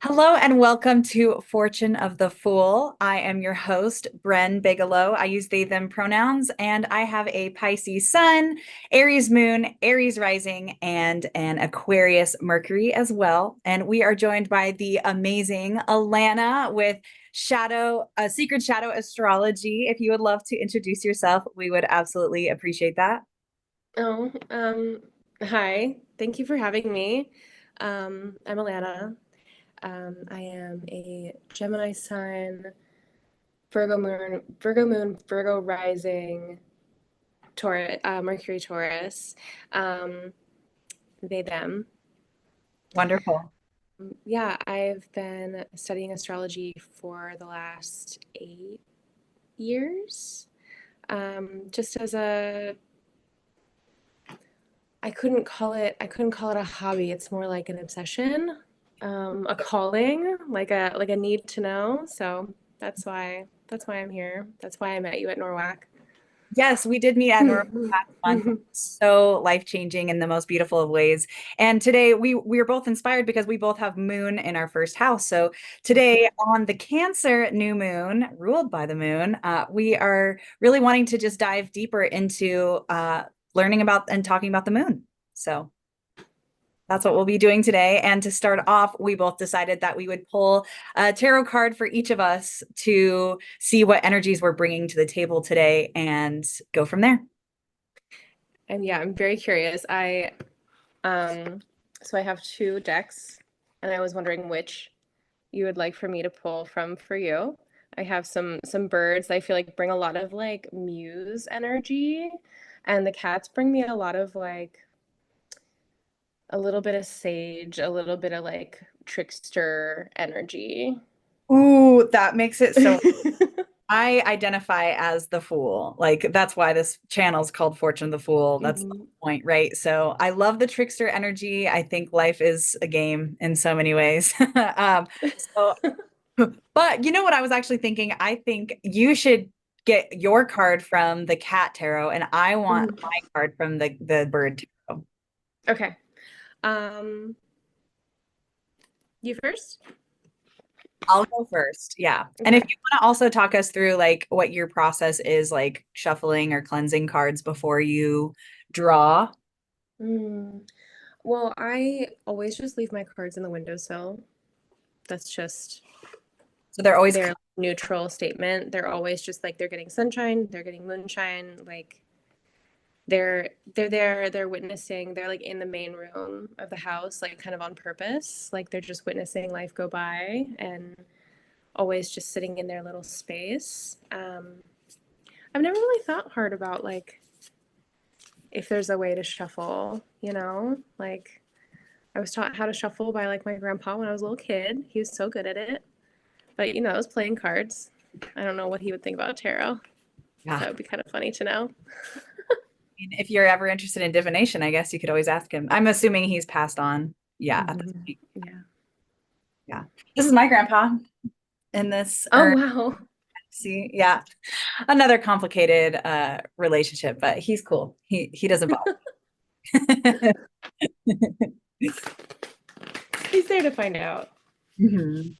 Hello and welcome to Fortune of the Fool. I am your host, Bren Bigelow. I use they, them pronouns, and I have a Pisces sun, Aries moon, Aries rising, and an Aquarius Mercury as well. And we are joined by the amazing Alanna with Secret Shadow Astrology. If you would love to introduce yourself, we would absolutely appreciate that. Oh, hi. Thank you for having me. I'm Alanna. I am a Gemini sun, Virgo rising, Taurus, Mercury Taurus. Um, they, them. Wonderful. Yeah, I've been studying astrology for the last 8 years. Just as I couldn't call it a hobby. It's more like an obsession, a calling, like a need to know. So that's why I'm here. That's why I met you at Norwalk. Yes, we did meet at Norway last month. So life-changing in the most beautiful of ways. And today we are both inspired because we both have moon in our first house. So today on the Cancer new moon, ruled by the moon, we are really wanting to just dive deeper into learning about and talking about the moon. So that's what we'll be doing today. And to start off, we both decided that we would pull a tarot card for each of us to see what energies we're bringing to the table today and go from there. And yeah, I'm very curious. Um so I have two decks, and I was wondering which you would like for me to pull from for you. I have some birds I feel like bring a lot of like muse energy, and the cats bring me a lot of like a little bit of sage, a little bit of like trickster energy. Ooh, that makes it so. I identify as the fool. Like that's why this channel is called Fortune the Fool. That's the Mhm. whole point, right? So I love the trickster energy. I think life is a game in so many ways. So but you know what I was actually thinking? I think you should get your card from the cat tarot, and I want Mhm. my card from the bird tarot. Okay. Um, you first? I'll go first. Yeah. And if Okay. you want to also talk us through like what your process is like shuffling or cleansing cards before you draw. Mm. Well, I always just leave my cards in the windowsill. That's just So they're always their neutral statement. They're always just like they're getting sunshine, they're getting moonshine, like they're there, they're witnessing, they're like in the main room of the house, like kind of on purpose. Like they're just witnessing life go by and always just sitting in their little space. I've never really thought hard about like if there's a way to shuffle, Like I was taught how to shuffle by like my grandpa when I was a little kid. He was so good at it. But I was playing cards. I don't know what he would think about tarot. yeah. That would be kind of funny to know. Mean, if you're ever interested in divination, I guess you could always ask him. I'm assuming he's passed on. Yeah, at this Hmm. point. Yeah. Yeah. This is my grandpa in this Oh urn. wow. See, yeah. Another complicated relationship, but he's cool. He doesn't bother. He's there to find out. Mhm.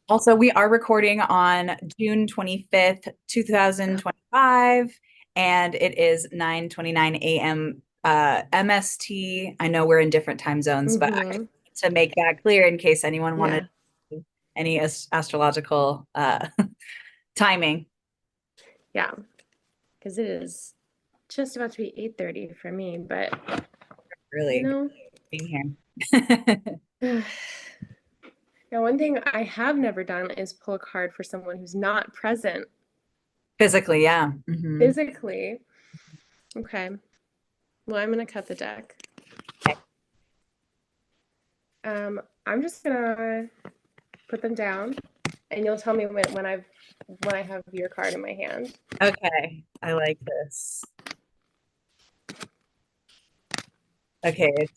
Also, we are recording on June 25th, 2025, and it is 9:29 a.m. MST. I know we're in different time zones, but I Hmm. to make that clear in case anyone wanted Yeah. any astrological timing. Yeah. Because it is just about to be 8:30 for me, but you Really know. being here. Now, one thing I have never done is pull a card for someone who's not present Physically, yeah. Hmm. physically. Okay. Well, I'm gonna cut the deck. I'm just gonna put them down, and you'll tell me when I have your card in my hand. Okay, I like this. Okay, it's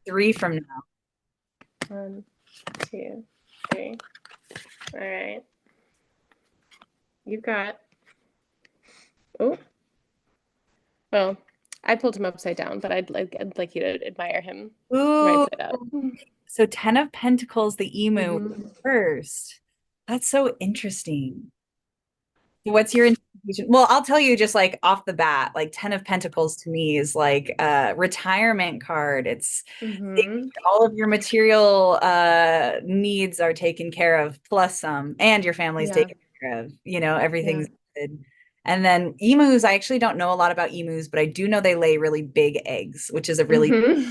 three from now. 1, 2, 3. All right. You've got. Oh, well, I pulled him upside down, but I'd like you to admire him right Ooh, side up. So 10 of Pentacles, the emu Hmm. first. That's so interesting. What's your interpretation? Well, I'll tell you just like off the bat, like 10 of Pentacles to me is like a retirement card. It's Hmm. all of your material needs are taken care of, plus some, and your family's Yeah. taken care of. Yeah. Everything's good. And then emus, I actually don't know a lot about emus, but I do know they lay really big eggs, which is a really and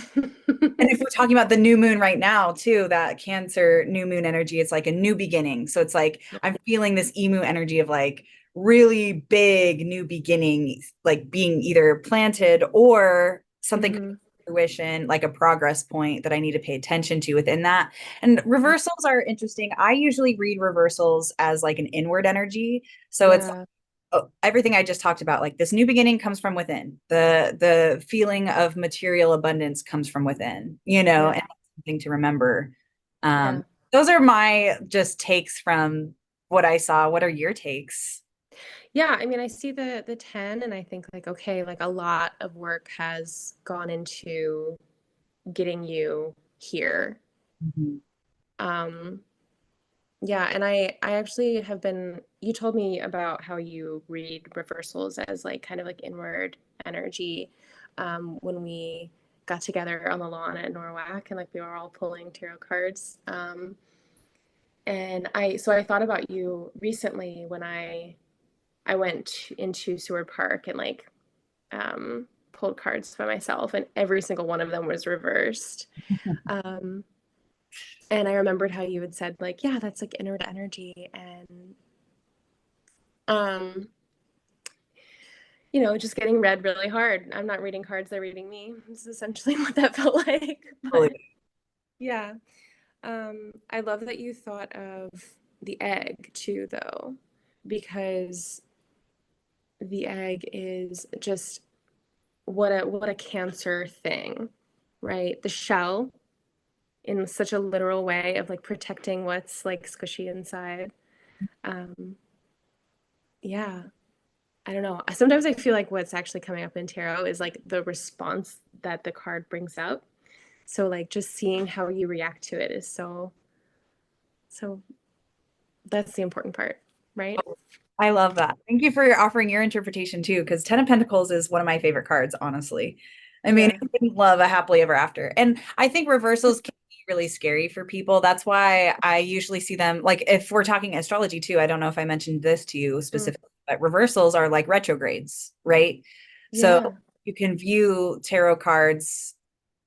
if Hmm. we're talking about the new moon right now, too, that Cancer new moon energy, it's like a new beginning. So it's like I'm feeling this emu energy of like really big new beginning, like being either planted or something coming Hmm. to fruition, like a progress point that I need to pay attention to within that. And reversals are interesting. I usually read reversals as like an inward energy. So it's Yeah. everything I just talked about, like this new beginning comes from within. The feeling of material abundance comes from within, Yeah. and that's something to remember. Yeah. Those are my just takes from what I saw. What are your takes? Yeah, I mean, I see the 10 and I think like, okay, like a lot of work has gone into getting you here. Mhm. Um, yeah, and I actually have been, you told me about how you read reversals as like kind of like inward energy when we got together on the lawn at Norwalk and like we were all pulling tarot cards. And so I thought about you recently when I went into Seward Park and like pulled cards by myself, and every single one of them was reversed. Um, and I remembered how you had said, like, yeah, that's like inward energy. And, um, just getting read really hard. I'm not reading cards, they're reading me. This is essentially what that felt like. Totally. But yeah, I love that you thought of the egg too, though, because the egg is just what a cancer thing, right? The shell in such a literal way of like protecting what's like squishy inside. Um, yeah, I don't know. Sometimes I feel like what's actually coming up in tarot is like the response that the card brings up. So like just seeing how you react to it is so that's the important part, right? I love that. Thank you for offering your interpretation too, because Ten of Pentacles is one of my favorite cards, honestly. I mean, Yeah. I didn't love a happily ever after. And I think reversals can be really scary for people. That's why I usually see them, like if we're talking astrology too, I don't know if I mentioned this to you Mm. specifically, but reversals are like retrogrades, right? So Yeah. you can view tarot cards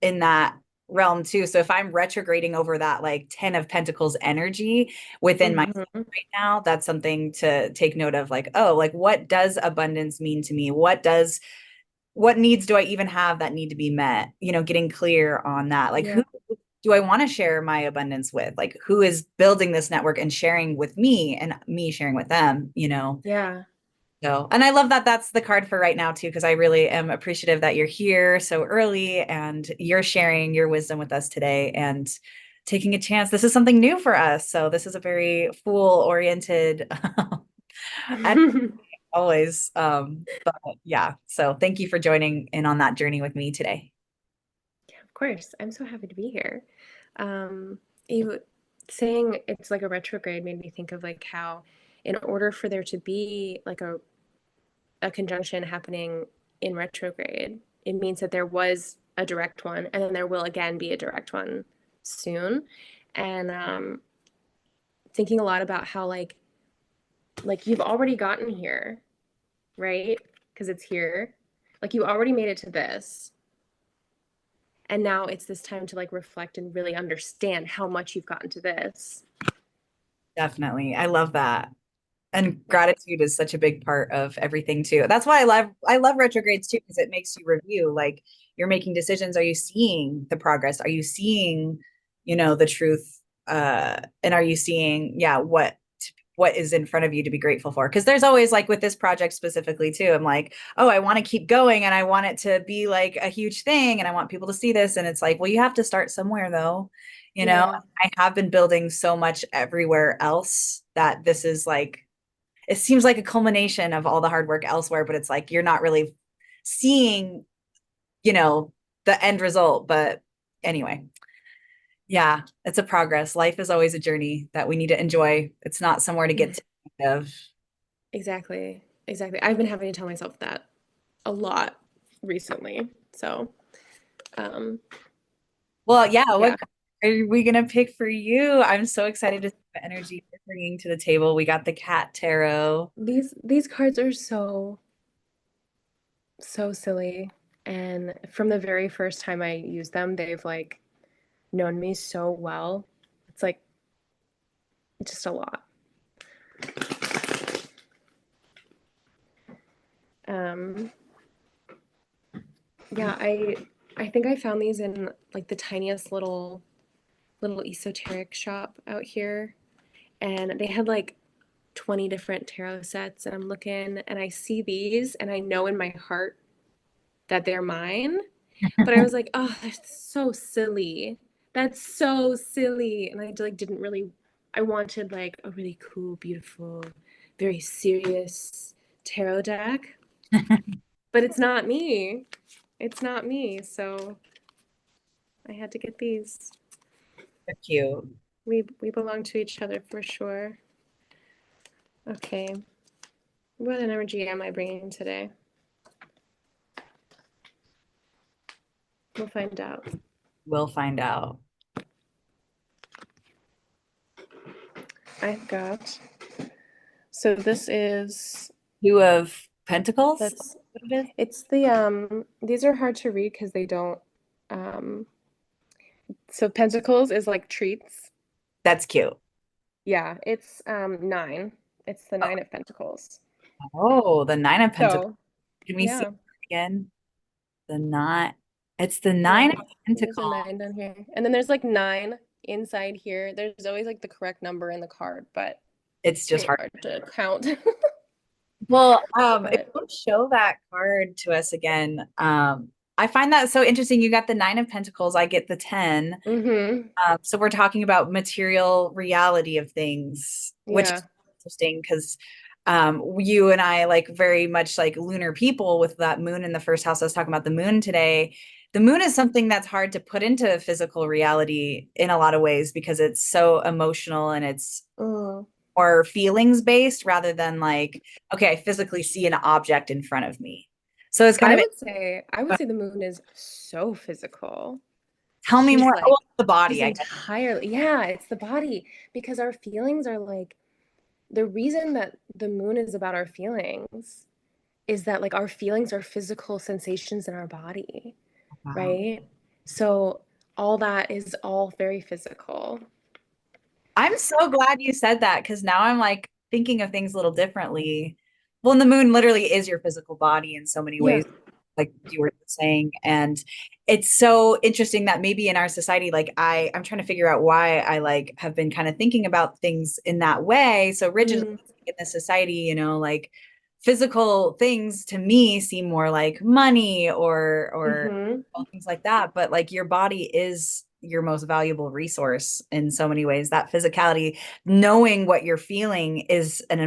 in that realm too. So if I'm retrograding over that like 10 of Pentacles energy within my Hmm. right now, that's something to take note of. Like, oh, like what does abundance mean to me? What needs do I even have that need to be met? Getting clear on that. Like, Yeah. who do I want to share my abundance with? Like, who is building this network and sharing with me and me sharing with them? Yeah. So, and I love that that's the card for right now too, because I really am appreciative that you're here so early and you're sharing your wisdom with us today and taking a chance. This is something new for us. So this is a very fool oriented and always. But yeah, so thank you for joining in on that journey with me today. Yeah, of course. I'm so happy to be here. You saying it's like a retrograde made me think of like how in order for there to be like a conjunction happening in retrograde, it means that there was a direct one and then there will again be a direct one soon. And thinking a lot about how like you've already gotten here, right? Because it's here. Like you already made it to this. And now it's this time to like reflect and really understand how much you've gotten to this. Definitely. I love that. And gratitude is such a big part of everything too. That's why I love retrogrades too, because it makes you review like you're making decisions. Are you seeing the progress? Are you seeing, the truth? And are you seeing, yeah, what is in front of you to be grateful for? Because there's always like with this project specifically too, I'm like, oh, I want to keep going and I want it to be like a huge thing and I want people to see this. And it's like, well, you have to start somewhere though. Yeah. I have been building so much everywhere else that this is like it seems like a culmination of all the hard work elsewhere, but it's like you're not really seeing, you know, the end result. But anyway, Yeah, it's a progress. Life is always a journey that we need to enjoy. It's not somewhere to get Yeah, to the end of. exactly. Exactly. I've been having to tell myself that a lot recently. So, um, Well, yeah, yeah. what card are we gonna pick for you? I'm so excited to see the energy you're bringing to the table. We got the cat tarot. These cards are so silly. And from the very first time I used them, they've like known me so well. It's like just a lot. Um, yeah, I think I found these in like the tiniest little esoteric shop out here, and they had like 20 different tarot sets, and I'm looking and I see these and I know in my heart that they're mine, but I was like, "Oh, that's so silly. That's so silly." And I like didn't really I wanted like a really cool, beautiful, very serious tarot deck, but it's not me. It's not me. So I had to get these. They're cute. We belong to each other for sure. Okay. What energy am I bringing today? We'll find out. We'll find out. I've got. So this is Two of Pentacles. that's What it is? it's the these are hard to read because they don't um so Pentacles is like treats. That's cute. Yeah, it's 9. It's the Oh, 9 of Pentacles. oh, the Nine of Pentacles. So, Can we see yeah. it again? The nine. It's the Nine Yeah. of There's a Pentacles. 9 down here. And then there's like 9 inside here. There's always like the correct number in the card, but It's just very hard. hard to count. Well, if But you show that card to us again, I find that so interesting. You got the Nine of Pentacles, I get the 10. mhm. So we're talking about material reality of things, which is Yeah. interesting because you and I like very much like lunar people with that moon in the first house. I was talking about the moon today. The moon is something that's hard to put into physical reality in a lot of ways because it's so emotional and it's Mm. more feelings based rather than like, okay, I physically see an object in front of me. So it's kind of I would say the moon is so physical. tell me She's more. Oh, like the she's body, I guess. entirely yeah, it's the body because our feelings are like the reason that the moon is about our feelings is that like our feelings are physical sensations in our body, Wow. right? So all that is all very physical. I'm so glad you said that because now I'm like thinking of things a little differently. Well, and the moon literally is your physical body in so many Yeah. ways, like you were saying. And it's so interesting that maybe in our society, like I'm trying to figure out why I like have been kind of thinking about things in that way. So rigidly Mm, in this society, like physical things to me seem more like money or mhm. things like that. But like your body is your most valuable resource in so many ways. That physicality, knowing what you're feeling is an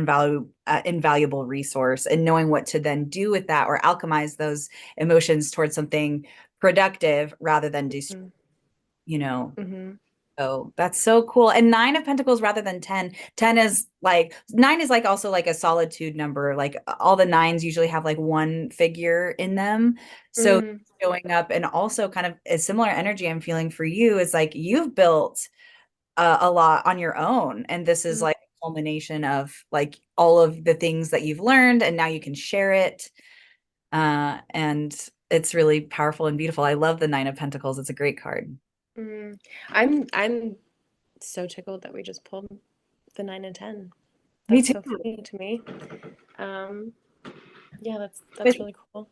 invaluable resource, and knowing what to then do with that or alchemize those emotions towards something productive rather than just, Mhm. you know, Mhm. so that's so cool. And Nine of Pentacles rather than 10. 10 is like nine is like also like a solitude number. Like all the nines usually have like one figure in them. So Mm, showing up and also kind of a similar energy I'm feeling for you is like you've built a lot on your own. And this is mm, like a culmination of like all of the things that you've learned and now you can share it. And it's really powerful and beautiful. I love the Nine of Pentacles. It's a great card. mm. I'm so tickled that we just pulled the 9 and 10. Me That's too. so funny to me. Um, yeah, With that's really cool.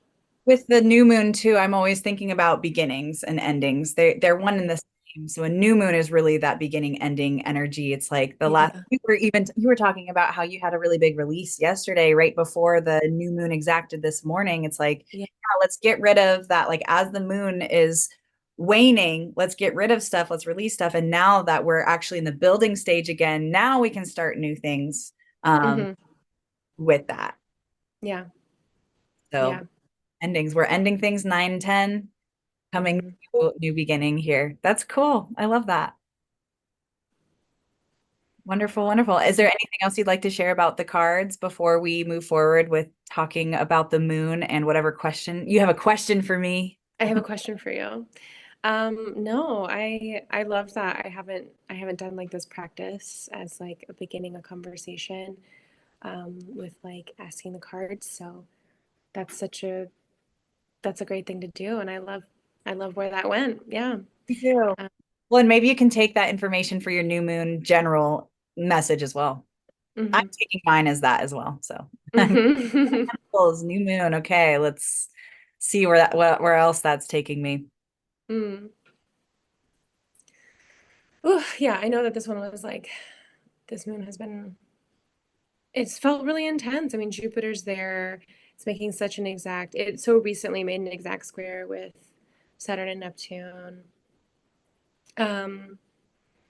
with the new moon too, I'm always thinking about beginnings and endings. They're one and the same. So a new moon is really that beginning ending energy. It's like the last Yeah. you were talking about how you had a really big release yesterday, right before the new moon exacted this morning. It's like, Yeah. yeah, let's get rid of that. Like as the moon is waning, let's get rid of stuff, let's release stuff. And now that we're actually in the building stage again, now we can start new things Mhm. with that. Yeah. So Yeah. endings. We're ending things 9, 10, coming Mhm. to new beginning here. That's cool. I love that. Wonderful, wonderful. Is there anything else you'd like to share about the cards before we move forward with talking about the moon and whatever question you have a question for me? I have a question for you. No, I love that. I haven't done like this practice as like a beginning a conversation with like asking the cards. So that's such a that's a great thing to do, and I love where that went. Yeah. Me too. Um, Well, and maybe you can take that information for your new moon general message as well. I'm mhm. taking mine as that as well. So Mhm. Pentacles, new moon. Okay, let's see where else that's taking me. Mm. Ooh, yeah, I know that this one was like this moon has been it's felt really intense. I mean, Jupiter's there. It's making such an exact it so recently made an exact square with Saturn and Neptune. Um,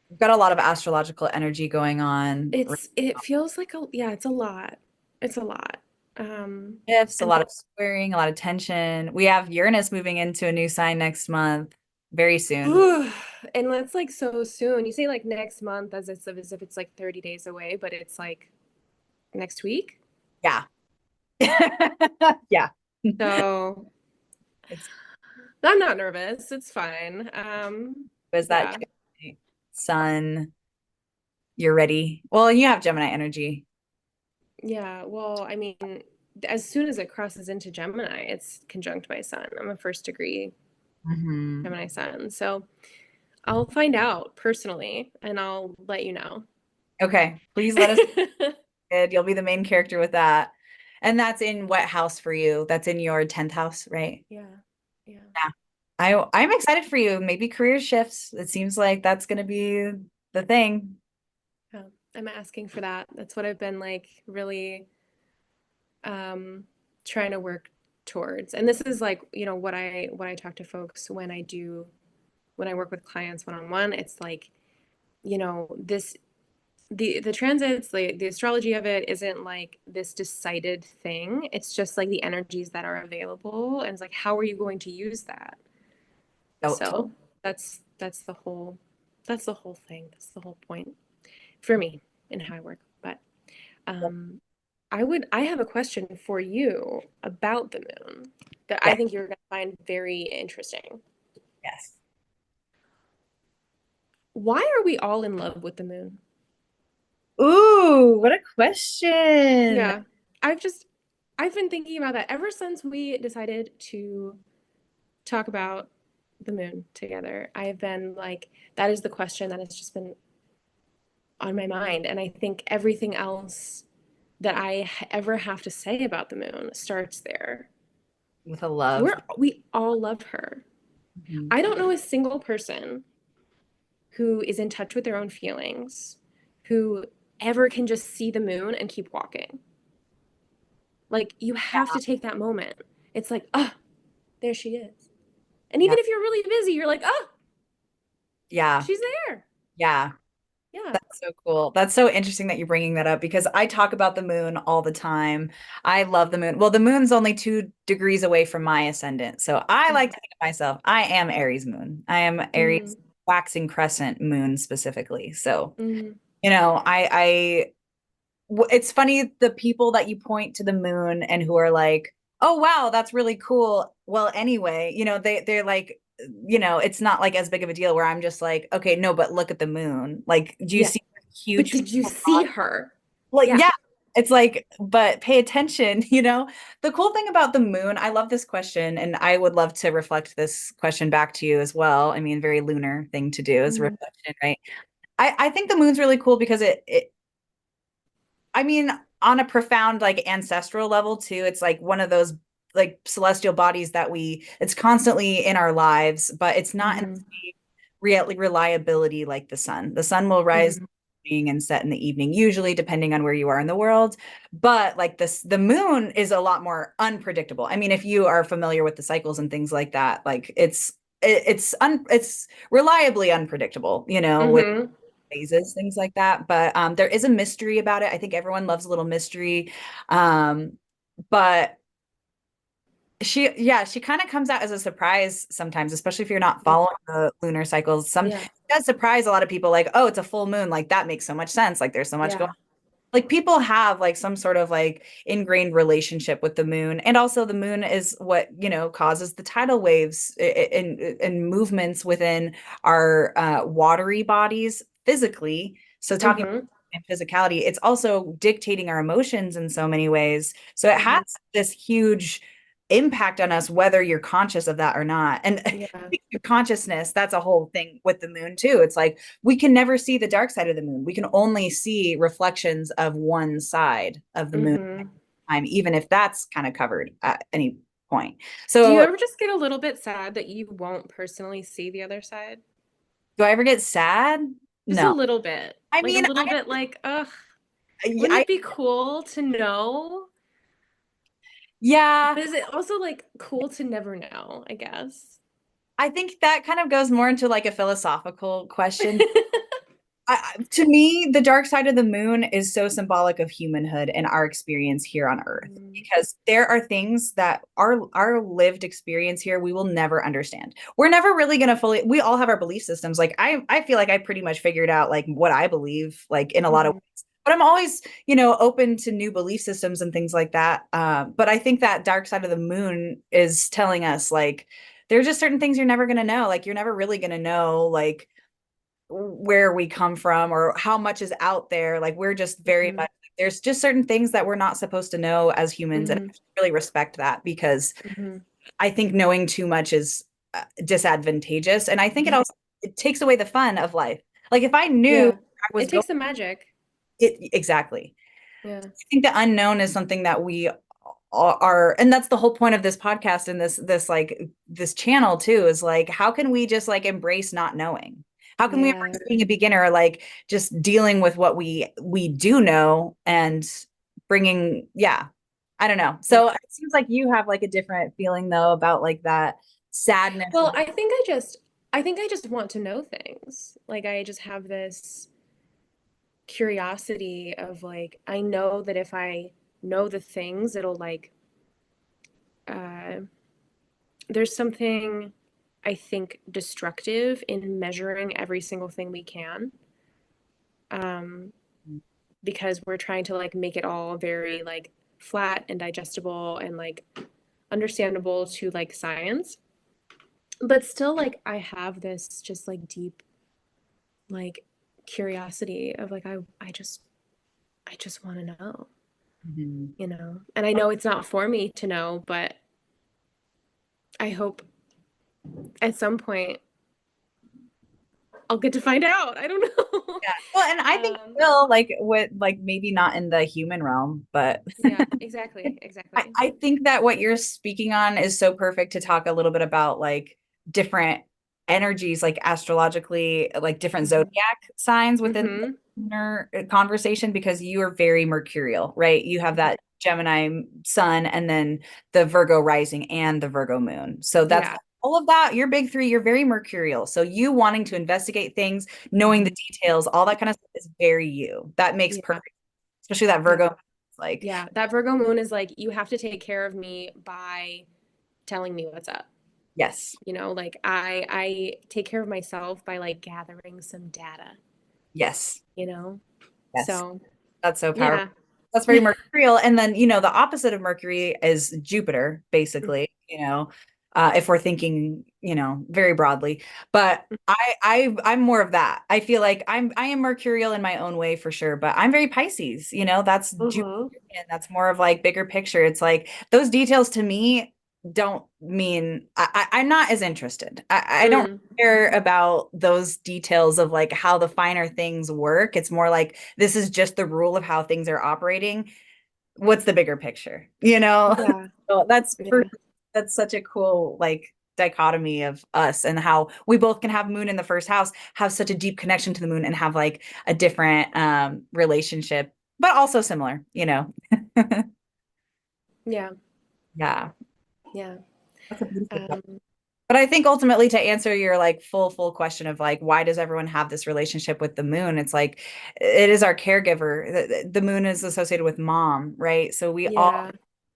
We've got a lot of astrological energy going on. it feels like a yeah, it's a lot. It's a lot. Um, Shifts, a and lot of squaring, a lot of tension. We have Uranus moving into a new sign next month, very soon. and that's like so soon. You say like next month as if it's like 30 days away, but it's like next week. Yeah. Yeah. So It's I'm not nervous. It's fine. was that Yeah. sun, you're ready. Well, you have Gemini energy. Yeah. Well, I mean, as soon as it crosses into Gemini, it's conjunct my sun. I'm a first degree Mhm. Gemini sun. So I'll find out personally and I'll let you know. Okay, please let us know. You'll be the main character with that. And that's in what house for you? That's in your 10th house, right? Yeah. Yeah. Yeah. I'm excited for you. Maybe career shifts. It seems like that's going to be the thing. Yeah. I'm asking for that. That's what I've been like really um trying to work towards. And this is like, what I talk to folks when I work with clients one on one, it's like, this the transits, the astrology of it isn't like this decided thing. It's just like the energies that are available, and it's like, how are you going to use that? Oh, So that's the whole thing. That's the whole point for me in how I work. But um, I have a question for you about the moon that I yes, think you're going to find very interesting. yes. Why are we all in love with the moon? Ooh, what a question. Yeah, I've just I've been thinking about that ever since we decided to talk about the moon together. I've been like, that is the question that has just been on my mind. And I think everything else that I ever have to say about the moon starts there. With a love. We all love her. Mhm. I don't know a single person who is in touch with their own feelings, who ever can just see the moon and keep walking. Like, you have to take that moment. It's like, oh, there she is. And Yeah. even if you're really busy, you're like, oh, Yeah. she's there. Yeah. Yeah. That's so cool. That's so interesting that you're bringing that up because I talk about the moon all the time. I love the moon. Well, the moon's only 2 degrees away from my ascendant. So I like Mm-hmm. to think of myself, I am Aries moon. I am Mm-hmm. Aries waxing crescent moon specifically. So, Mm-hmm. it's funny the people that you point to the moon and who are like, "Oh wow, that's really cool." Well, anyway, they're like, it's not like as big of a deal where I'm just like, "Okay, no, but look at the moon." Like, do you Yeah. see the But huge did you physical see body? her? Like, Yeah. yeah. It's like, but pay attention, you know? The cool thing about the moon, I love this question, and I would love to reflect this question back to you as well. I mean, very lunar thing to do is Mm-hmm. reflection, right? I think the moon's really cool because I mean, on a profound like ancestral level too, it's like one of those like celestial bodies that it's constantly in our lives, but it's not in the Mm-hmm. same reliability like the sun. The sun will rise in Mm-hmm. the morning and set in the evening, usually depending on where you are in the world. But like the moon is a lot more unpredictable. I mean, if you are familiar with the cycles and things like that, like it's reliably unpredictable, with Mm-hmm. phases, things like that. But there is a mystery about it. I think everyone loves a little mystery. Um, but she kind of comes out as a surprise sometimes, especially if you're not following the lunar cycles. It Yeah. does surprise a lot of people, like, oh, it's a full moon, like that makes so much sense, like there's so much going, Yeah. like people have like some sort of like ingrained relationship with the moon, and also the moon is what, causes the tidal waves and movements within our watery bodies physically. So talking Mm-hmm. about physicality, it's also dictating our emotions in so many ways, so it has Mm-hmm. this huge impact on us whether you're conscious of that or not. And Yeah. consciousness, that's a whole thing with the moon too. It's like we can never see the dark side of the moon. We can only see reflections of one side of the moon Mm-hmm. time, even if that's kind of covered at any point. Do you So ever just get a little bit sad that you won't personally see the other side? do I ever get sad? Just a No. little bit. I Like a mean, little bit like, ugh, wouldn't I it be cool to know? yeah, But is it also like cool to never know, I guess? I think that kind of goes more into like a philosophical question. To me, the dark side of the moon is so symbolic of humanhood and our experience here on Earth, Mm, because there are things that our lived experience here we will never understand. We're never really going to fully. We all have our belief systems. Like I feel like I pretty much figured out like what I believe, like in a lot of mhm, ways. But I'm always, open to new belief systems and things like that. But I think that dark side of the moon is telling us like there's just certain things you're never going to know. Like you're never really going to know like where we come from or how much is out there. Like we're just very mhm, much, there's just certain things that we're not supposed to know as humans, and I mhm, really respect that, because mhm. I think knowing too much is disadvantageous, and I think it Yeah. also it takes away the fun of life. Like if I knew Yeah. I was It going takes the magic. it exactly. Yeah. I think the unknown is something that we are, and that's the whole point of this podcast and this like this channel too, is like how can we just like embrace not knowing? How can we Yeah. embrace being a beginner, like just dealing with what we do know and bringing, yeah, I don't know. Yeah. So it seems like you have like a different feeling though about like that sadness Well, of, I think I just want to know things. Like I just have this curiosity of like I know that if I know the things, it'll like uh there's something I think destructive in measuring every single thing we can. Um, because we're trying to like make it all very like flat and digestible and like understandable to like science. But still like I have this just like deep like curiosity of like I just want to know, Mhm. you know. And I know it's not for me to know, but I hope at some point I'll get to find out. I don't know. Yeah. Well, and I think um still like with like maybe not in the human realm, but yeah, exactly, exactly. I think that what you're speaking on is so perfect to talk a little bit about like different energies, like astrologically, like different Mhm. zodiac signs within Mhm. the lunar conversation, because you are very mercurial, right? You have that Gemini sun and then the Virgo rising and the Virgo moon. So that's Yeah. all of that. Your big three, you're very mercurial. So you wanting to investigate things, knowing the Mhm. details, all that kind of stuff is very you. That makes Yeah. perfect, especially that Yeah. Virgo, like, Yeah. That Virgo moon is like you have to take care of me by telling me what's up. yes, You know, like I take care of myself by like gathering some data, yes. you know? Yes, So, that's so powerful. yeah. That's very mercurial. And then, the opposite of Mercury is Jupiter, Mhm. basically, if we're thinking, very broadly. But I'm more of that. I feel like I am mercurial in my own way for sure, but I'm very Pisces, that's Jupiter, Mhm. and that's more of like bigger picture. It's like those details to me don't mean I'm not as interested. I don't Mm. care about those details of like how the finer things work. It's more like this is just the rule of how things are operating. What's the bigger picture? Yeah. So Yeah. that's such a cool like dichotomy of us, and how we both can have moon in the first house, have such a deep connection to the moon, and have like a different relationship, but also similar. Yeah. Yeah. Yeah. That's a beautiful. Um, But I think ultimately, to answer your like full question of like why does everyone have this relationship with the moon? It's like it is our caregiver. The moon is associated with mom, right? So we all yeah.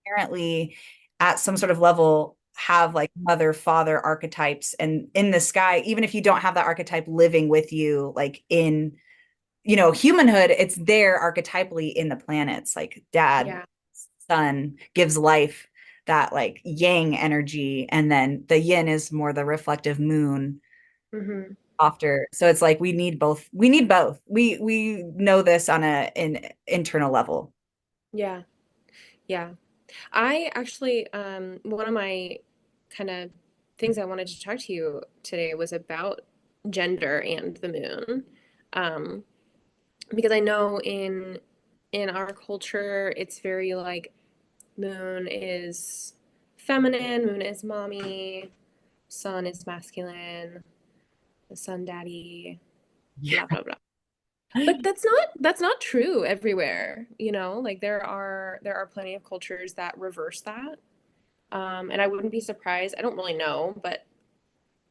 inherently at some sort of level have like mother father archetypes and in the sky, even if you don't have that archetype living with you like in humanhood, it's there archetypally in the planets, like dad, Yeah. sun gives life, that like yang energy, and then the yin is more the reflective moon Hmm. after. So it's like we need both. We know this on an internal level. Yeah. Yeah. I actually, one of my kind of things I wanted to talk to you today was about gender and the moon. Um, because I know in our culture, it's very like moon is feminine, moon is mommy, sun is masculine, the sun daddy, blah blah blah. But that's not true everywhere, you know? Like there are plenty of cultures that reverse that. And I wouldn't be surprised. I don't really know, but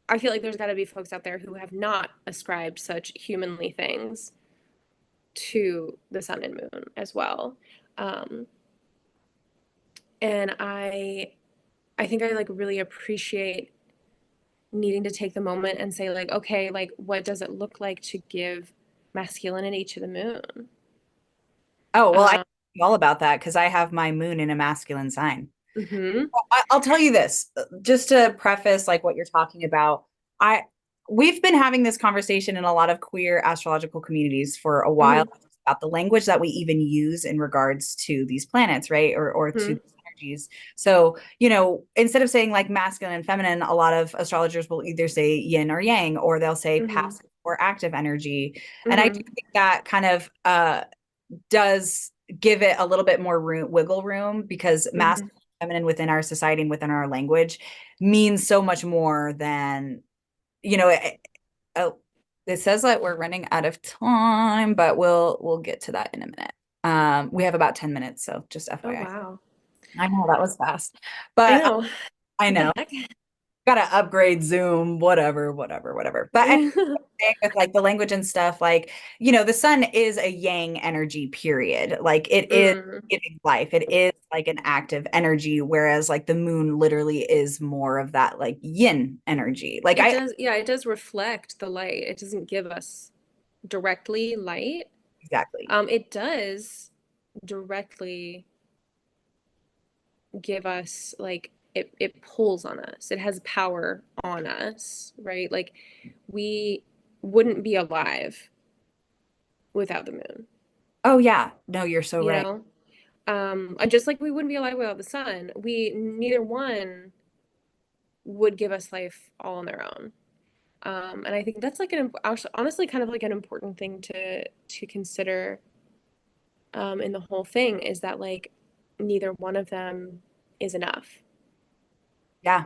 I feel like there's got to be folks out there who have not ascribed such humanly things to the sun and moon as well. Um, and I think I like really appreciate needing to take the moment and say like, okay, like what does it look like to give masculinity to the moon? Oh, well, I Um, know all about that because I have my moon in a masculine sign. mhm, I'll tell you this, just to preface like what you're talking about. I We've been having this conversation in a lot of queer astrological communities for a while mhm, about the language that we even use in regards to these planets, right? Or to mhm, these energies. So, instead of saying like masculine and feminine, a lot of astrologers will either say yin or yang, or they'll say mhm, passive or active energy. And I do mhm, think that kind of does give it a little bit more wiggle room because mhm. masculine and feminine within our society and within our language means so much more than you know it, oh, it says that we're running out of time, but we'll get to that in a minute. We have about 10 minutes, so just Oh FYI. wow. I know that was fast, I but know. I What the know, heck? gotta upgrade Zoom, whatever. But with like the language and stuff, like, the sun is a yang energy, period. Like it is Mm. giving life. It is like an active energy, whereas like the moon literally is more of that like yin energy. Like It does, yeah, it does reflect the light. It doesn't give us directly light. exactly. It does directly give us like it pulls on us. It has power on us, right? Like we wouldn't be alive without the moon, Oh yeah. No, you're so you right. know? And just like we wouldn't be alive without the sun, we neither one would give us life all on their own. And I think that's like honestly kind of like an important thing to consider in the whole thing is that like neither one of them is enough, Yeah.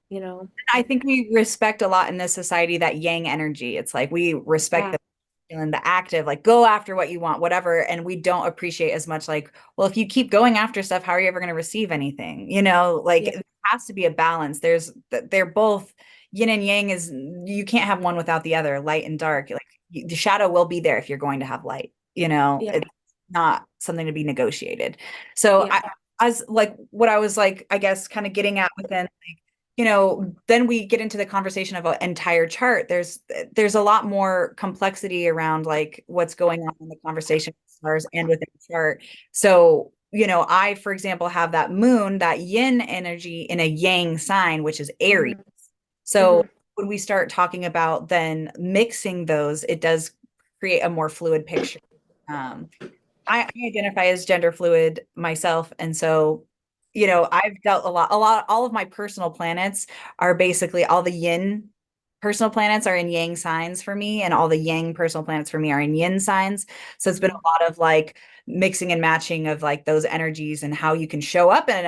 you know? I think we respect a lot in this society that yang energy. It's like we respect Yeah, the and the active, like go after what you want, whatever. And we don't appreciate as much like, well, if you keep going after stuff, how are you ever going to receive anything? Like yeah, it has to be a balance. They're both yin and yang is you can't have one without the other, light and dark. Like the shadow will be there if you're going to have light, yeah, it's not something to be negotiated. So yeah. as like what I was like, I guess kind of getting at within then we get into the conversation of an entire chart. There's a lot more complexity around like what's going on in the conversation with stars and within the chart. So, I, for example, have that moon, that yin energy in a yang sign, which is Aries. Hmm. So Hmm. when we start talking about then mixing those, it does create a more fluid picture. Um, I identify as gender fluid myself. And so, I've dealt all of my personal planets are basically all the yin personal planets are in yang signs for me, and all the yang personal planets for me are in yin signs. So it's been Hmm. a lot of like mixing and matching of like those energies and how you can show up in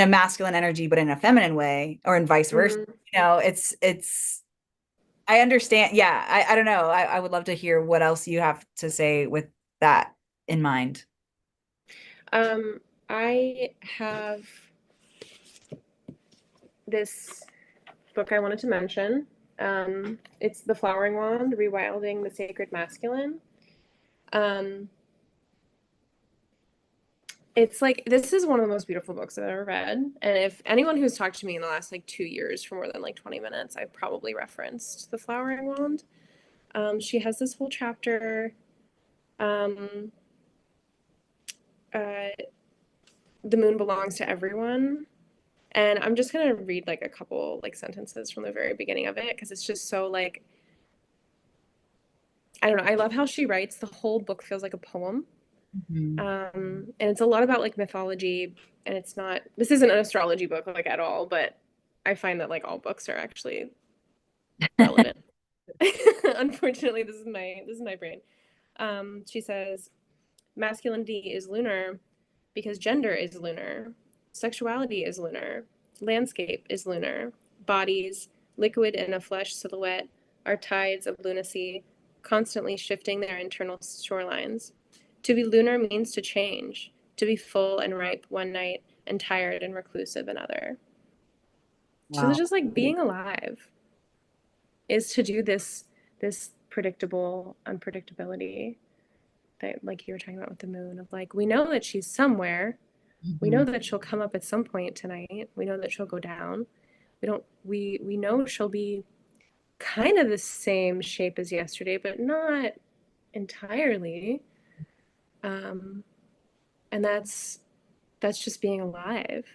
a masculine energy, but in a feminine way, or in vice versa. Hmm. It's I understand. Yeah, I don't know. I would love to hear what else you have to say with that in mind. Um, I have this book I wanted to mention. It's The Flowering Wand, Rewilding the Sacred Masculine. Um, It's like this is one of the most beautiful books I've ever read. And if anyone who's talked to me in the last like 2 years for more than like 20 minutes, I've probably referenced The Flowering Wand. She has this whole chapter. Um, uh, the moon belongs to everyone. And I'm just gonna read like a couple like sentences from the very beginning of it because it's just so like I don't know. I love how she writes. The whole book feels like a poem. Mhm. And it's a lot about like mythology, and it's not, this isn't an astrology book like at all, but I find that like all books are actually relevant. Unfortunately, this is my brain. She says masculinity is lunar because gender is lunar, sexuality is lunar, landscape is lunar, bodies, liquid in a flesh silhouette, are tides of lunacy, constantly shifting their internal shorelines. To be lunar means to change, to be full and ripe one night and tired and reclusive another. So it's Wow. just like being alive is to do this predictable unpredictability that like you were talking about with the moon of like we know that she's somewhere. We know Mhm. that she'll come up at some point tonight. We know that she'll go down. We know she'll be kind of the same shape as yesterday, but not entirely. Um, and that's just being alive,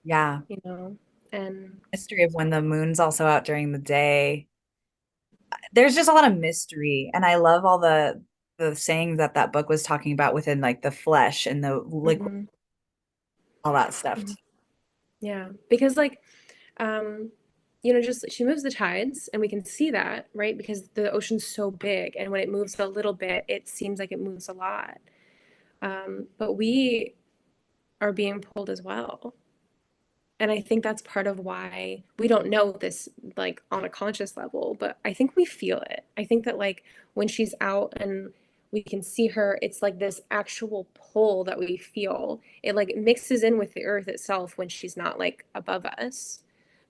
Yeah. you know. And Mystery of when the moon's also out during the day. There's just a lot of mystery, and I love all the sayings that that book was talking about within like the flesh and the liquid, mhm, all that stuff. mhm. Yeah, because like um just she moves the tides and we can see that, right? Because the ocean's so big and when it moves a little bit, it seems like it moves a lot. But we are being pulled as well. And I think that's part of why we don't know this like on a conscious level, but I think we feel it. I think that like when she's out and we can see her, it's like this actual pull that we feel. It like mixes in with the earth itself when she's not like above us.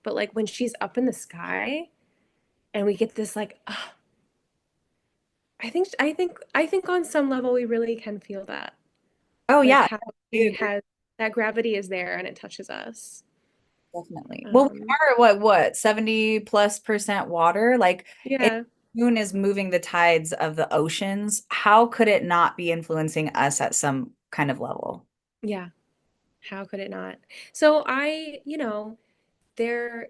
But like when she's up in the sky and we get this like I think on some level we really can feel that. Oh Like yeah, how I she agree. has that gravity is there and it touches us. Definitely. Well, we Um, are what, 70+% water? Like if yeah, the moon is moving the tides of the oceans, how could it not be influencing us at some kind of level? yeah. How could it not? So there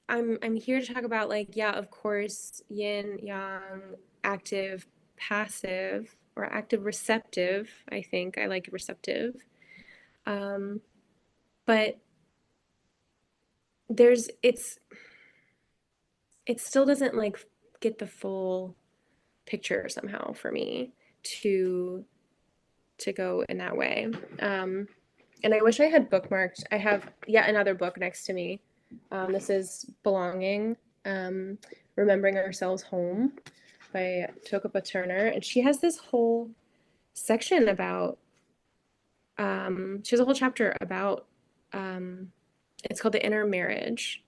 I'm here to talk about like, yeah, of course, yin, yang, active, passive, or active receptive. I think I like receptive. Um, but there's it still doesn't like get the full picture somehow for me to go in that way. And I wish I had bookmarked. I have yet another book next to me. This is Belonging, um, Remembering Ourselves Home by Tokapa Turner. And she has this whole section about, she has a whole chapter about, um, it's called The Inner Marriage,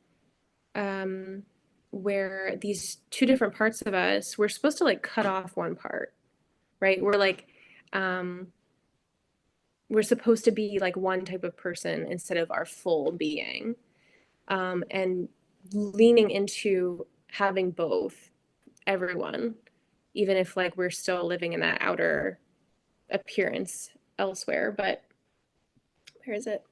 um, where these two different parts of us, we're supposed to like cut off one part, right? Um, we're supposed to be like one type of person instead of our full being, and leaning into having both, everyone, even if like we're still living in that outer appearance elsewhere. But where is it?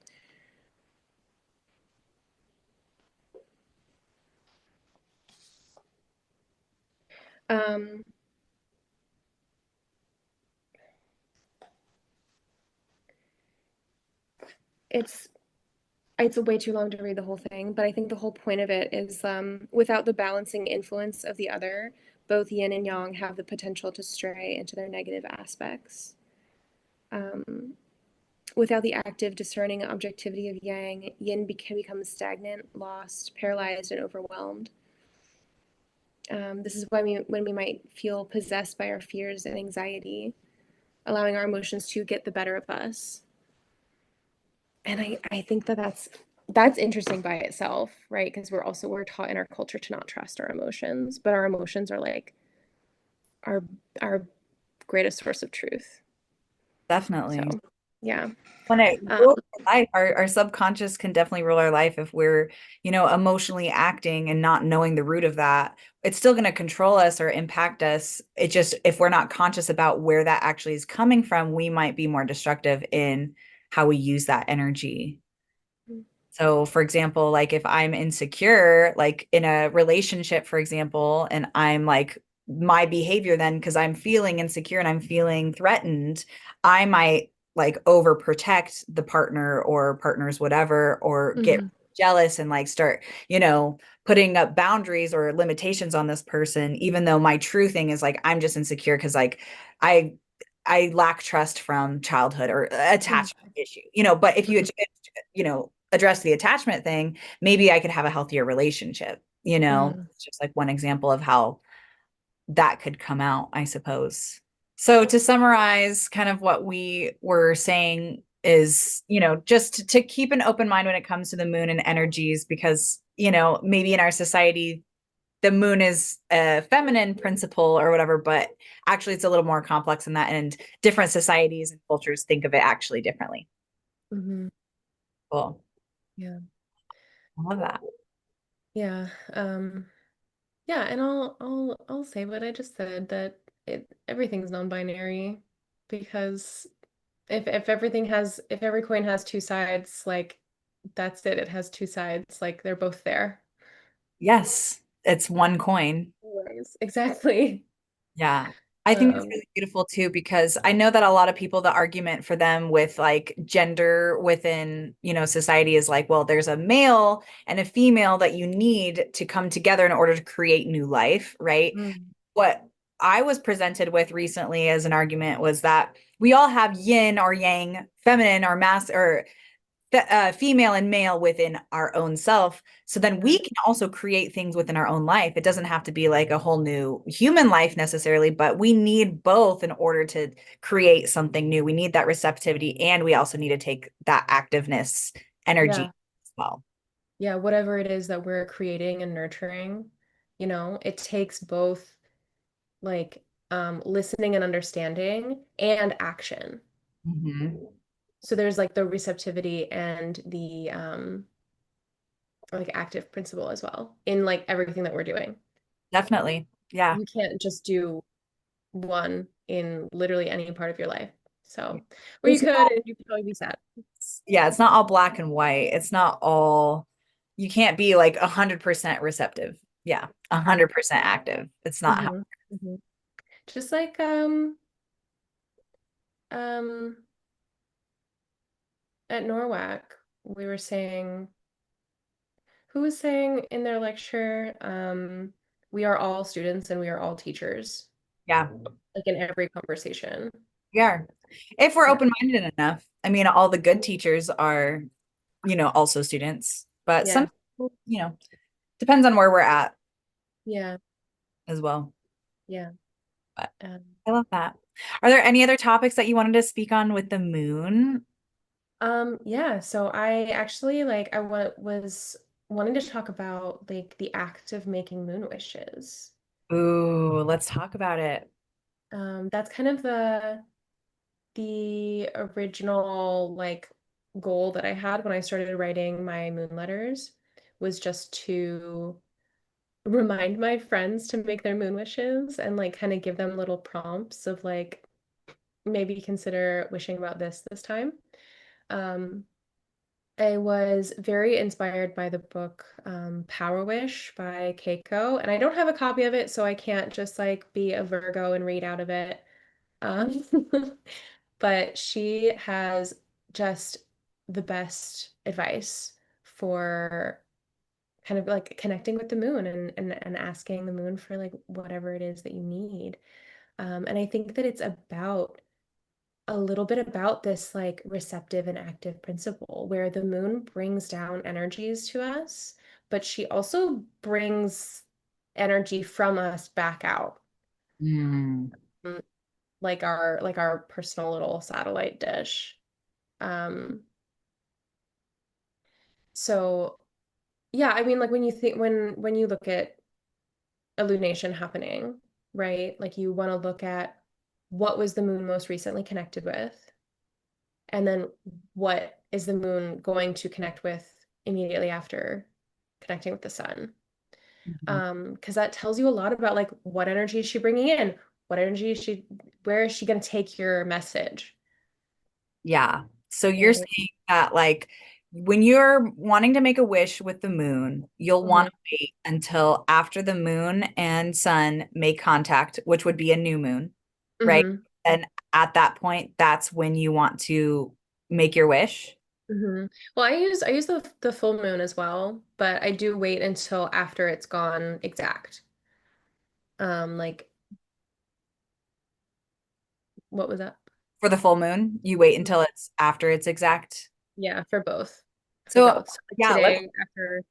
um it's it's way too long to read the whole thing, but I think the whole point of it is, without the balancing influence of the other, both yin and yang have the potential to stray into their negative aspects. um, Without the active, discerning objectivity of yang, yin can become stagnant, lost, paralyzed, and overwhelmed. This is why when we might feel possessed by our fears and anxiety, allowing our emotions to get the better of us. And I think that that's interesting by itself, right? Because we're taught in our culture to not trust our emotions, but our emotions are like our our greatest source of truth. Definitely. So Yeah. When it Um, rules our life, our subconscious can definitely rule our life if we're, emotionally acting and not knowing the root of that. It's still going to control us or impact us. It just, if we're not conscious about where that actually is coming from, we might be more destructive in how we use that energy. So, for example, like if I'm insecure, like in a relationship, for example, and I'm like, my behavior then, because I'm feeling insecure and I'm feeling threatened, I might like overprotect the partner or partners, whatever, or get mhm, jealous and like start, putting up boundaries or limitations on this person, even though my true thing is like, I'm just insecure because like I, I lack trust from childhood or mhm, attachment issue, but if you, address the attachment thing, maybe I could have a healthier relationship, mhm, It's just like one example of how that could come out, I suppose. So to summarize kind of what we were saying is, just to keep an open mind when it comes to the moon and energies, because, maybe in our society, the moon is a feminine principle or whatever, but actually it's a little more complex than that. And different societies and cultures think of it actually differently. mhm. Cool. Yeah. I love that. Yeah. Yeah, and I'll say what I just said, that everything's non-binary, because if every coin has two sides, like that's it. It has two sides. Like they're both there. Yes, it's one coin. Always. Exactly. Yeah. I think it's Um, really beautiful too, because I know that a lot of people, the argument for them with like gender within, society is like, well, there's a male and a female that you need to come together in order to create new life, right? mm, What I was presented with recently as an argument was that we all have yin or yang, feminine or mass or female and male within our own self. So then yeah. we can also create things within our own life. It doesn't have to be like a whole new human life necessarily, but we need both in order to create something new. We need that receptivity and we also need to take that activeness energy Yeah. as well. Yeah, whatever it is that we're creating and nurturing, it takes both, like, listening and understanding and action. Mhm. So there's like the receptivity and the like active principle as well in like everything that we're doing. Definitely. Yeah. You can't just do one in literally any part of your life. So, or you There's could, and you could probably be sad. yeah, it's not all black and white. It's not all, you can't be like 100% receptive. Yeah, 100% active. It's not how. Hmm. Hmm. Just like um at Norwalk, we were saying, who was saying in their lecture, we are all students and we are all teachers, Yeah, like in every conversation. we are. If we're Yeah. open-minded enough. I mean, all the good teachers are, also students, but Yeah. some, depends on where we're at Yeah. as well. Yeah. But Um, I love that. Are there any other topics that you wanted to speak on with the moon? yeah, so I actually like was wanting to talk about like the act of making moon wishes. Ooh, let's talk about it. That's kind of the original like goal that I had when I started writing my moon letters, was just to remind my friends to make their moon wishes and like kind of give them little prompts of like maybe consider wishing about this time. Um, I was very inspired by the book Power Wish by Keiko, and I don't have a copy of it, so I can't just like be a Virgo and read out of it. Um, but she has just the best advice for kind of like connecting with the moon and asking the moon for like whatever it is that you need. And I think that it's about a little bit about this like receptive and active principle where the moon brings down energies to us, but she also brings energy from us back out. Mm, Mm, like our personal little satellite dish. Um, so yeah, I mean like when you think when you look at a lunation happening, right? Like you want to look at what was the moon most recently connected with, and then what is the moon going to connect with immediately after connecting with the sun? Mhm. Because that tells you a lot about like what energy is she bringing in, what energy is she, where is she going to take your message? Yeah. So you're Right. saying that like when you're wanting to make a wish with the moon, you'll want Mhm. to wait until after the moon and sun make contact, which would be a new moon, right? Mhm. And at that point, that's when you want to make your wish Well, I use the full moon as well, but I do wait until after it's gone exact. Like what was that? for the full moon. You wait until it's after it's exact. Yeah, for both. For So both. So like yeah, let's today after our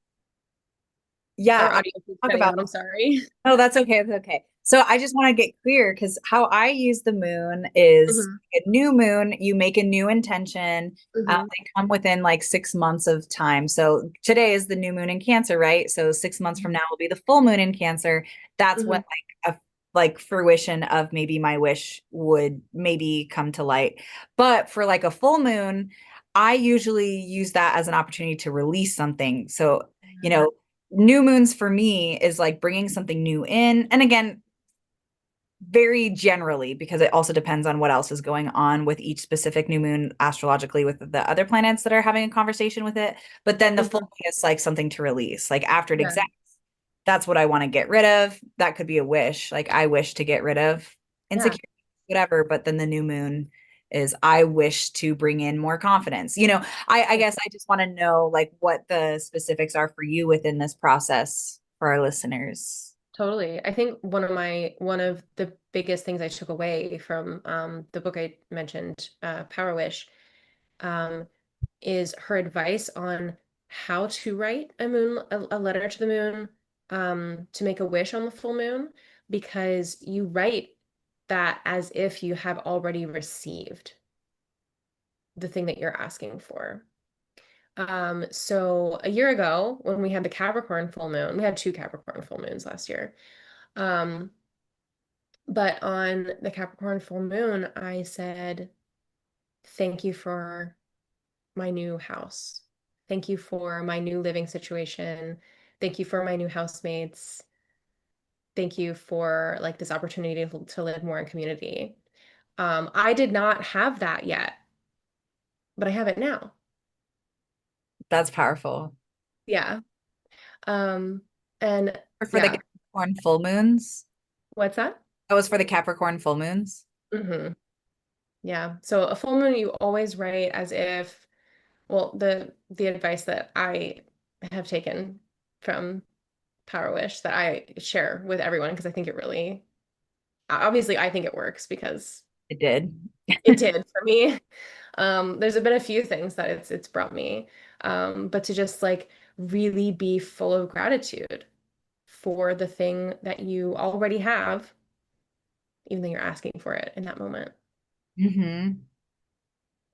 yeah, audio keeps talk cutting about out, I'm sorry. no, that's okay. That's okay. So I just want to get clear because how I use the moon is Hmm. a new moon, you make a new intention. Hmm. They come within like 6 months of time. So today is the new moon in Cancer, right? So 6 months from now will be the full moon in Cancer. That's when Hmm. like a like fruition of maybe my wish would maybe come to light. But for like a full moon, I usually use that as an opportunity to release something. So, you know, new moons for me is like bringing something new in. And again, very generally, because it also depends on what else is going on with each specific new moon astrologically with the other planets that are having a conversation with it. But then the full Hmm. moon is like something to release. Like after it Yeah, exacts, that's what I want to get rid of. That could be a wish. Like I wish to get rid of yeah, insecurity, whatever. But then the new moon is I wish to bring in more confidence. I yeah, guess I just want to know like what the specifics are for you within this process for our listeners. totally. I think one of the biggest things I took away from the book I mentioned, Power Wish, um, is her advice on how to write a letter to the moon, to make a wish on the full moon, because you write that as if you have already received the thing that you're asking for. So a year ago, when we had the Capricorn full moon, we had two Capricorn full moons last year. Um, but on the Capricorn full moon, I said, thank you for my new house. Thank you for my new living situation. Thank you for my new housemates. Thank you for like this opportunity to live more in community. I did not have that yet, but I have it now. That's powerful. Yeah. Um, and For the yeah, Capricorn full moons. what's that? That was for the Capricorn full moons. Hmm. Yeah. So a full moon, you always write as if, well, the advice that I have taken from Power Wish that I share with everyone because I think it really, obviously, I think it works because It did. it did for me. There's been a few things that it's brought me, but to just like really be full of gratitude for the thing that you already have, even though you're asking for it in that moment. Hmm.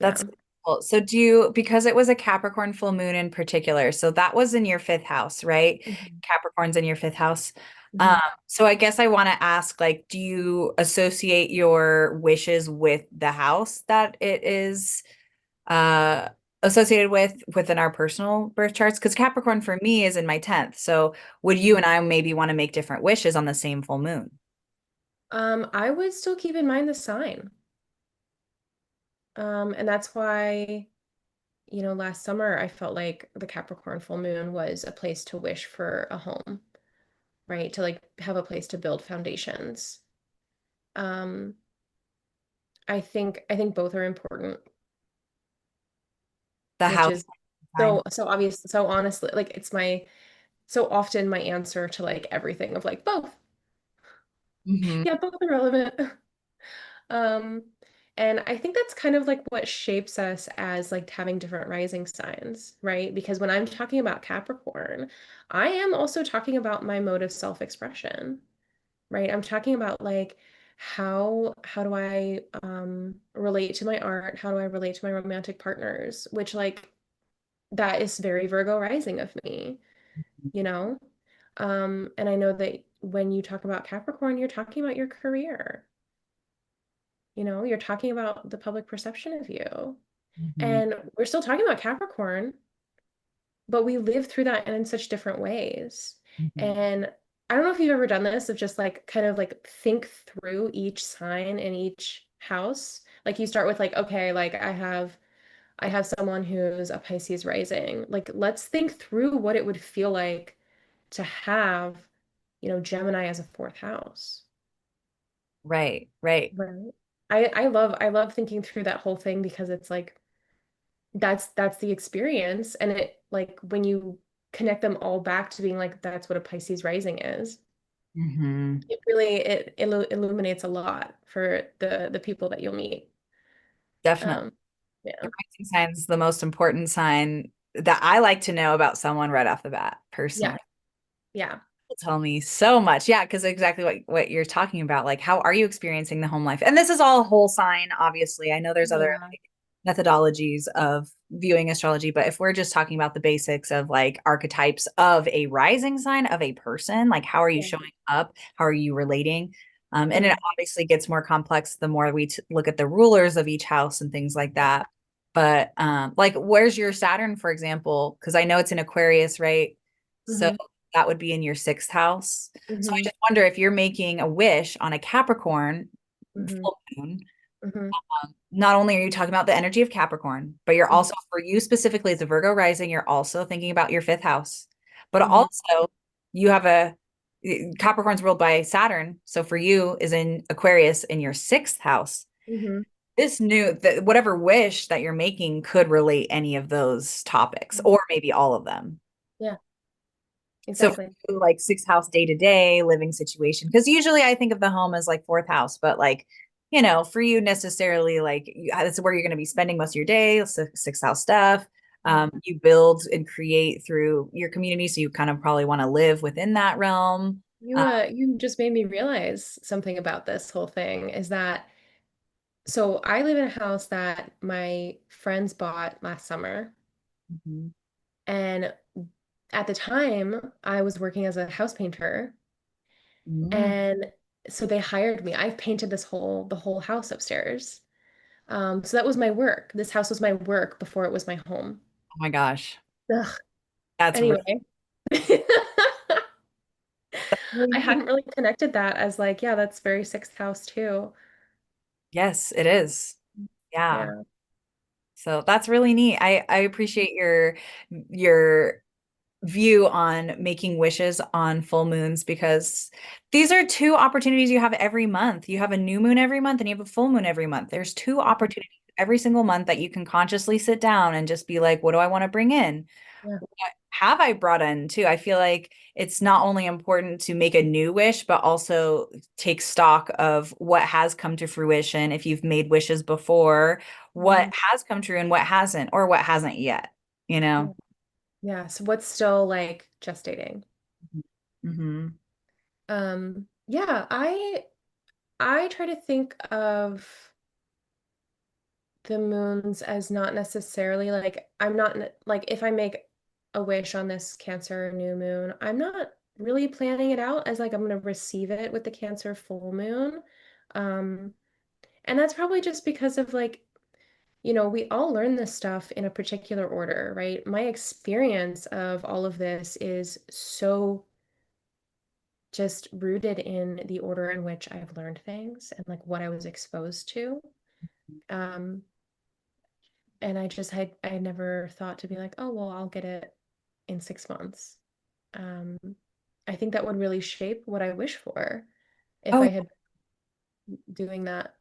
That's Yeah. cool. So do you, because it was a Capricorn full moon in particular, so that was in your fifth house, right? Mhm. Capricorn's in your fifth house. Um, Mhm. so I guess I want to ask, like, do you associate your wishes with the house that it is uh associated with within our personal birth charts? Because Capricorn for me is in my 10th. So would you and I maybe want to make different wishes on the same full moon? I would still keep in mind the sign. And that's why, last summer I felt like the Capricorn full moon was a place to wish for a home, right? To like have a place to build foundations. Um, I think both are important, The which house is sign. so obvious, so honestly, like it's my so often my answer to like everything of like both. Hmm. Yeah, both are relevant. Um, and I think that's kind of like what shapes us as like having different rising signs, right? Because when I'm talking about Capricorn, I am also talking about my mode of self-expression, right? I'm talking about like how do I relate to my art? How do I relate to my romantic partners? Which like that is very Virgo rising of me, you know? And I know that when you talk about Capricorn, you're talking about your career. You're talking about the public perception of you. Mhm. And we're still talking about Capricorn, but we live through that in such different ways. Mhm. And I don't know if you've ever done this of just like kind of like think through each sign in each house. Like you start with like, okay, like I have someone who's a Pisces rising. Like let's think through what it would feel like to have, Gemini as a fourth house. Right, right. Right. I love thinking through that whole thing because it's like that's the experience, and it like when you connect them all back to being like that's what a Pisces rising is, Mhm. it really illuminates a lot for the people that you'll meet. Definitely. Um, The yeah, rising sign is the most important sign that I like to know about someone right off the bat, yeah, personally. yeah, Tell me so much. Yeah, because exactly what you're talking about. Like, how are you experiencing the home life? And this is all whole sign, obviously. I know there's other yeah. like, methodologies of viewing astrology, but if we're just talking about the basics of like archetypes of a rising sign of a person, like how are you Yeah. showing up? How are you relating? And it Mhm, obviously gets more complex the more we look at the rulers of each house and things like that. But like, where's your Saturn, for example? Because I know it's in Aquarius, right? So mhm, that would be in your sixth house. So I mhm, just wonder if you're making a wish on a Capricorn mhm, full moon, mhm, not only are you talking about the energy of Capricorn, but you're mhm, also, for you specifically as a Virgo rising, you're also thinking about your fifth house. But mhm, also, you have a Capricorn's ruled by Saturn. So for you is in Aquarius in your sixth house. mhm, This new, whatever wish that you're making could relate any of those topics, mhm. or maybe all of them. Yeah, So for exactly. you, like sixth house day to day living situation, because usually I think of the home as like fourth house, but like, for you necessarily, like that's where you're going to be spending most of your day, sixth house stuff. Yeah. You build and create through your community, so you kind of probably want to live within that realm. You just made me realize something about this whole thing is that so I live in a house that my friends bought last summer. Mhm. And at the time, I was working as a house painter. Mm. And so they hired me. I've painted the whole house upstairs. So that was my work. This house was my work before it was my home. Oh my gosh, Ugh. that's really, Anyway, really I neat. hadn't really connected that as like, yeah, that's very sixth house too. Yes, it is. Yeah. Yeah. So that's really neat. I appreciate your view on making wishes on full moons because these are two opportunities you have every month. You have a new moon every month and you have a full moon every month. There's two opportunities every single month that you can consciously sit down and just be like, what do I want to bring in? Yeah. What have I brought in too? I feel like it's not only important to make a new wish, but also take stock of what has come to fruition. If you've made wishes before, what Mhm. has come true and what hasn't, or what hasn't yet, you Yeah. know? Yeah. So what's still like gestating? Mm-hmm. Yeah, I try to think of the moons as not necessarily like I'm not like if I make a wish on this Cancer new moon, I'm not really planning it out as like I'm going to receive it with the Cancer full moon. Um, and that's probably just because of like, we all learn this stuff in a particular order, right? My experience of all of this is so just rooted in the order in which I've learned things and like what I was exposed to. Um, and I never thought to be like, oh well, I'll get it in 6 months. Um, I think that would really shape what I wish for if I Oh, had doing that.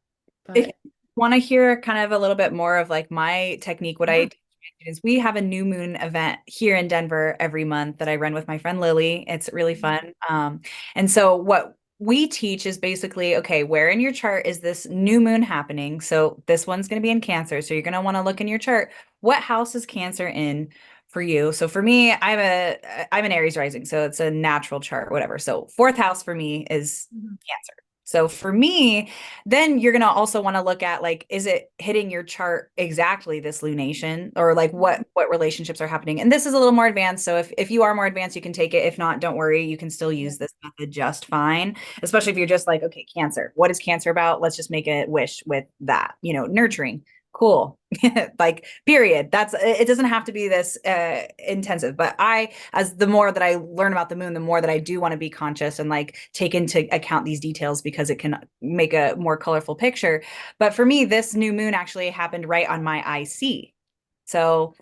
if you But want to hear kind of a little bit more of like my technique, what I yeah. do is we have a new moon event here in Denver every month that I run with my friend Lily. It's really fun. And so what we teach is basically, okay, where in your chart is this new moon happening? So this one's going to be in Cancer. So you're going to want to look in your chart. What house is Cancer in for you? So for me, I'm an Aries rising, so it's a natural chart, whatever. So fourth house for me is Mhm. Cancer. So for me, then you're going to also want to look at like, is it hitting your chart exactly this lunation, or like what relationships are happening? And this is a little more advanced. So if you are more advanced, you can take it. If not, don't worry, you can still Yeah. use this method just fine. Especially if you're just like, okay, Cancer, what is Cancer about? Let's just make a wish with that, nurturing. Cool. Like, period. That's it. Doesn't have to be this intensive, but as the more that I learn about the moon, the more that I do want to be conscious and like take into account these details because it can make a more colorful picture. But for me, this new moon actually happened right on my IC. So,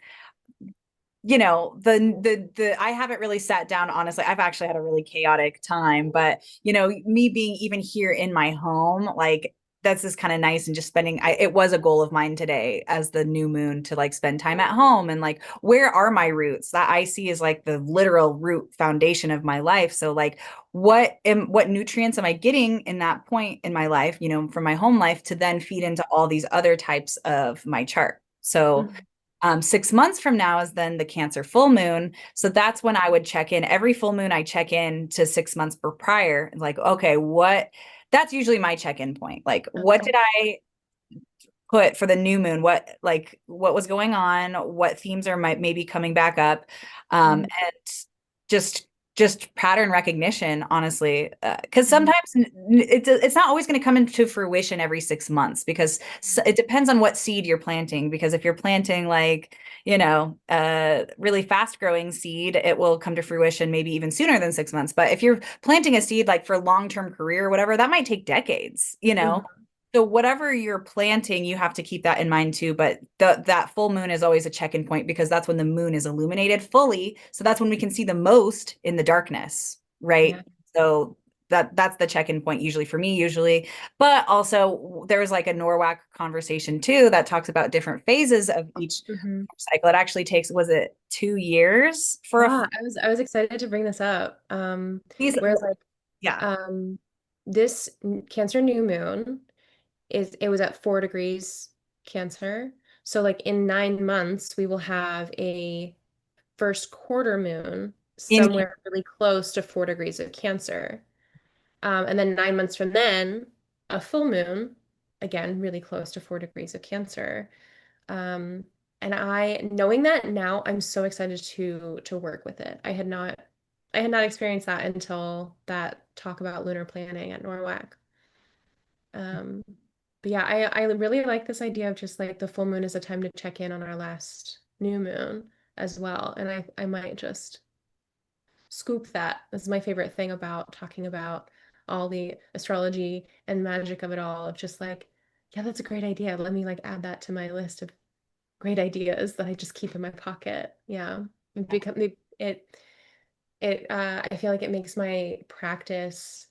the I haven't really sat down, honestly. I've actually had a really chaotic time, but me being even here in my home, like that's just kind of nice. And just it was a goal of mine today as the new moon to like spend time at home and like, where are my roots? That I see is like the literal root foundation of my life. So like, what nutrients am I getting in that point in my life, from my home life to then feed into all these other types of my chart. So 6 months from now is then the Cancer full moon. So that's when I would check in. Every full moon, I check in to 6 months prior. Like, okay, that's usually my check-in point. Like, what Okay. did I put for the new moon? What was going on? What themes are maybe coming back up? Mhm. And just pattern recognition, honestly, because Mhm. sometimes it's not always going to come into fruition every 6 months because it depends on what seed you're planting. Because if you're planting like a really fast growing seed, it will come to fruition maybe even sooner than 6 months. But if you're planting a seed like for long-term career or whatever, that might take decades. Mhm. So whatever you're planting, you have to keep that in mind too. But that full moon is always a check-in point because that's when the moon is illuminated fully. So that's when we can see the most in the darkness, Yeah. right? So that's the check-in point usually for me, usually. But also there was like a NORWAC conversation too that talks about different phases of each Mhm. cycle. It actually takes, was it 2 years for a Yeah, I was excited to bring this up. these? Whereas like Yeah. um this Cancer new moon it was at 4 degrees Cancer. So like in 9 months we will have a first quarter moon In somewhere really close to 4 degrees of Cancer. And then 9 months from then, a full moon, again, really close to 4 degrees of Cancer. Um, and knowing that now, I'm so excited to work with it. I had not experienced that until that talk about lunar planning at NORWAC. Um, but yeah, I really like this idea of just like the full moon is a time to check in on our last new moon as well. And I might just scoop that. This is my favorite thing about talking about all the astrology and magic of it all, of just like, yeah, that's a great idea. Let me like add that to my list of great ideas that I just keep in my pocket. Yeah. It become I feel like it makes my practice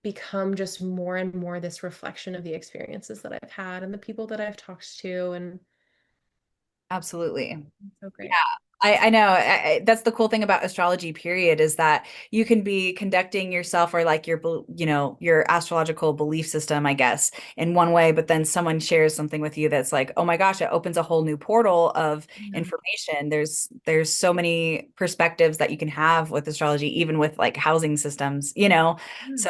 become just more and more this reflection of the experiences that I've had and the people that I've talked to, and Absolutely. it's so Yeah, great. I know. That's the cool thing about astrology, period, is that you can be conducting yourself or like your astrological belief system, I guess, in one way, but then someone shares something with you that's like, oh my gosh, it opens a whole new portal of Yeah. information. There's so many perspectives that you can have with astrology, even with like housing systems. Yeah. So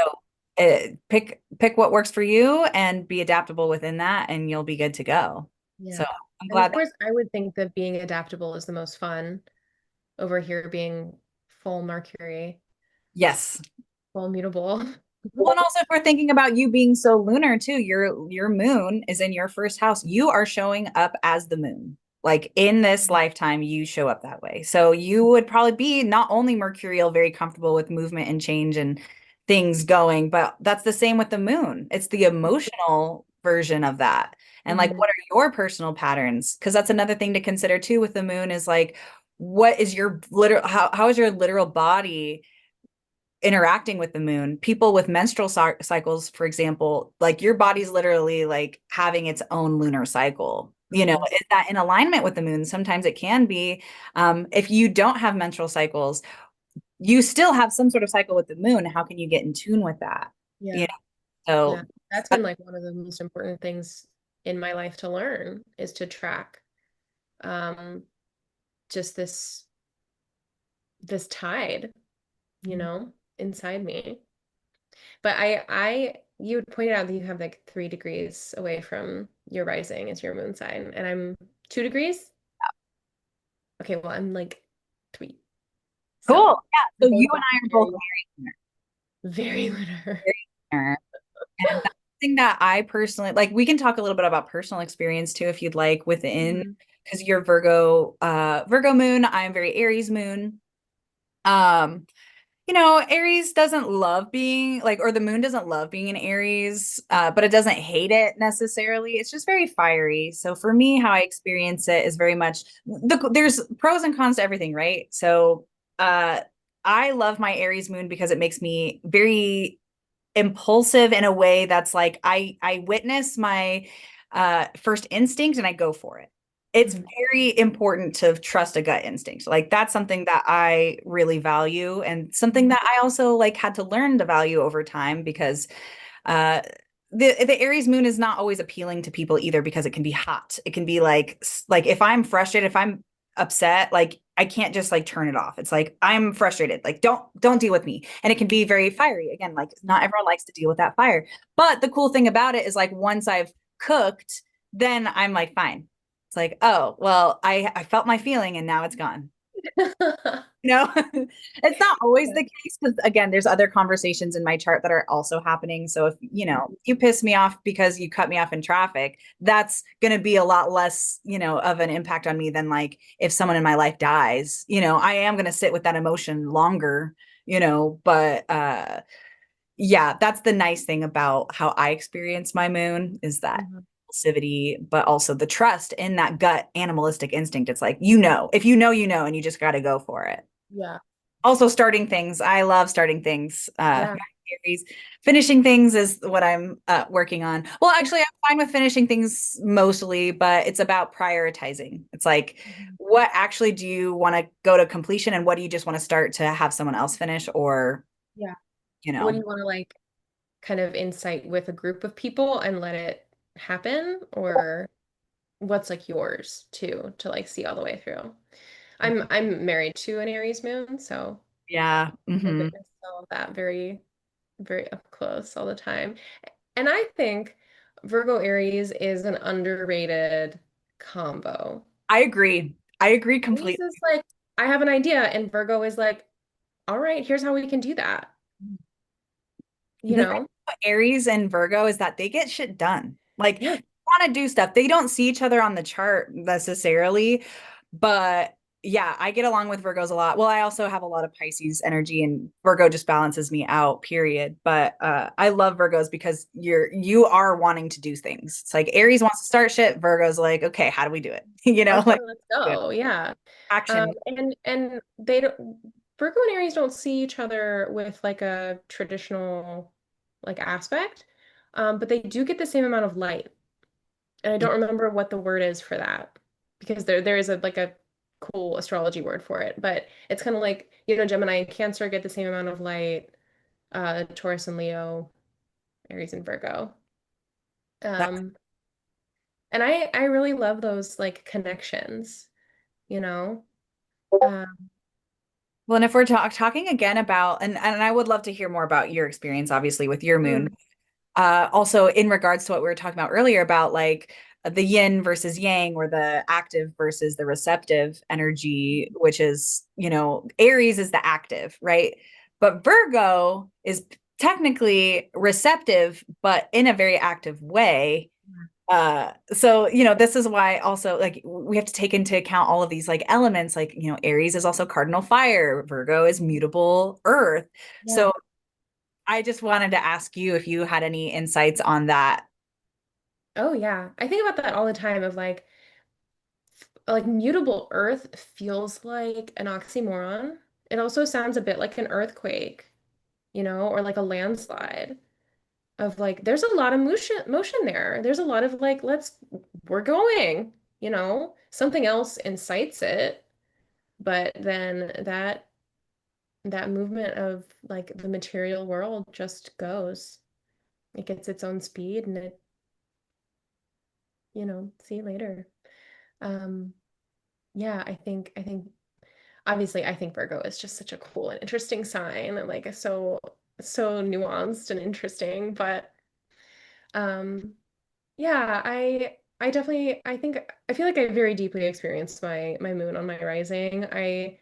pick what works for you and be adaptable within that, and you'll be good to go. So Yeah. I'm And of glad that, course, I would think that being adaptable is the most fun over here being full Mercury, yes. full mutable. Well, and also if we're thinking about you being so lunar too, your moon is in your first house. You are showing up as the moon. Like in this lifetime, you show up that way. So you would probably be not only mercurial, very comfortable with movement and change and things going, but that's the same with the moon. It's the emotional version of that. And like, Mhm. what are your personal patterns? Because that's another thing to consider too with the moon is like, what is your literal, how is your literal body interacting with the moon? People with menstrual cycles, for example, like your body's literally like having its own lunar cycle. Mhm. Is that in alignment with the moon? Sometimes it can be. If you don't have menstrual cycles, you still have some sort of cycle with the moon. How can you get in tune with that? You Yeah. know, Yeah. so That's been like one of the most important things in my life to learn, is to track um just this tide, inside me. But you had pointed out that you have like 3 degrees away from your rising as your moon sign, and I'm 2 degrees. Okay, well, I'm like 3. cool. So Yeah. we're So you both and like I are both very, very lunar. very lunar. And that's thing that I personally like, we can talk a little bit about personal experience too, if you'd like, within, Mhm. because you're Virgo moon, I'm very Aries moon. Um, Aries doesn't love being like, or the moon doesn't love being in Aries, but it doesn't hate it necessarily. It's just very fiery. So for me, how I experience it is very much there's pros and cons to everything, right? So, uh, I love my Aries moon because it makes me very impulsive in a way that's like I witness my first instinct and I go for it. It's Mhm. very important to trust a gut instinct. Like that's something that I really value and something Mhm. that I also like had to learn to value over time because uh the Aries moon is not always appealing to people either because it can be hot. It can be like if I'm frustrated, if I'm upset, like I can't just like turn it off. It's like I'm frustrated. Like don't deal with me. And it can be very fiery. Again, like not everyone likes to deal with that fire. But the cool thing about it is like once I've cooked, then I'm like fine. It's like, oh, well, I felt my feeling and now it's gone. You know, it's not always Yeah. the case because again, there's other conversations in my chart that are also happening. So if Mhm. you piss me off because you cut me off in traffic, that's going to be a lot less, of an impact on me than like if someone in my life dies. I am going to sit with that emotion longer, but yeah, that's the nice thing about how I experience my moon is that Mhm. impulsivity, but also the trust in that gut animalistic instinct. It's like, if you know, and you just got to go for it. Yeah. Also starting things. I love starting things. Yeah. My theories. Finishing things is what I'm working on. Well, actually, I'm fine with finishing things mostly, but it's about prioritizing. It's like, Mhm. what actually do you want to go to completion, and what do you just want to start to have someone else finish, or Yeah. you What do know, you want to like kind of insight with a group of people and let it happen? Or what's like yours too to like see all the way through? I'm married to an Aries moon, so yeah. I Hmm. witness all of that very, very up close all the time. And I think Virgo Aries is an underrated combo. I agree. I agree Aries completely. is like, I have an idea, and Virgo is like, all right, here's how we can do that, you The thing know? about Aries and Virgo is that they get shit done. Like, Yeah. want to do stuff. They don't see each other on the chart necessarily, but yeah, I get along with Virgos a lot. Well, I also have a lot of Pisces energy and Virgo just balances me out, period. But I love Virgos because you are wanting to do things. It's like Aries wants to start shit, Virgo's like, okay, how do we do it? Okay, Like let's go. Yeah. action. And they don't Virgo and Aries don't see each other with like a traditional like aspect. But they do get the same amount of light. And I don't remember what the word is for that because there is a like a cool astrology word for it. But it's kind of like, Gemini and Cancer get the same amount of light, Taurus and Leo, Aries and Virgo. That Um, and I really love those like connections, you know? Um, well, and if we're talking again about, and I would love to hear more about your experience, obviously, with your moon. mm, Also, in regards to what we were talking about earlier about like the yin versus yang, or the active versus the receptive energy, which is, Aries is the active, right? But Virgo is technically receptive, but in a very active way. So this is why also like we have to take into account all of these like elements, like Aries is also cardinal fire, Virgo is mutable earth. yeah. So I just wanted to ask you if you had any insights on that. Oh yeah. I think about that all the time of like mutable earth feels like an oxymoron. It also sounds a bit like an earthquake, or like a landslide of like there's a lot of motion there. There's a lot of like we're going, something else incites it, but then that movement of like the material world just goes. It gets its own speed and it, see you later. Um yeah, I think obviously I think Virgo is just such a cool and interesting sign and like so nuanced and interesting, but um yeah, I definitely I feel like I very deeply experienced my moon on my rising. I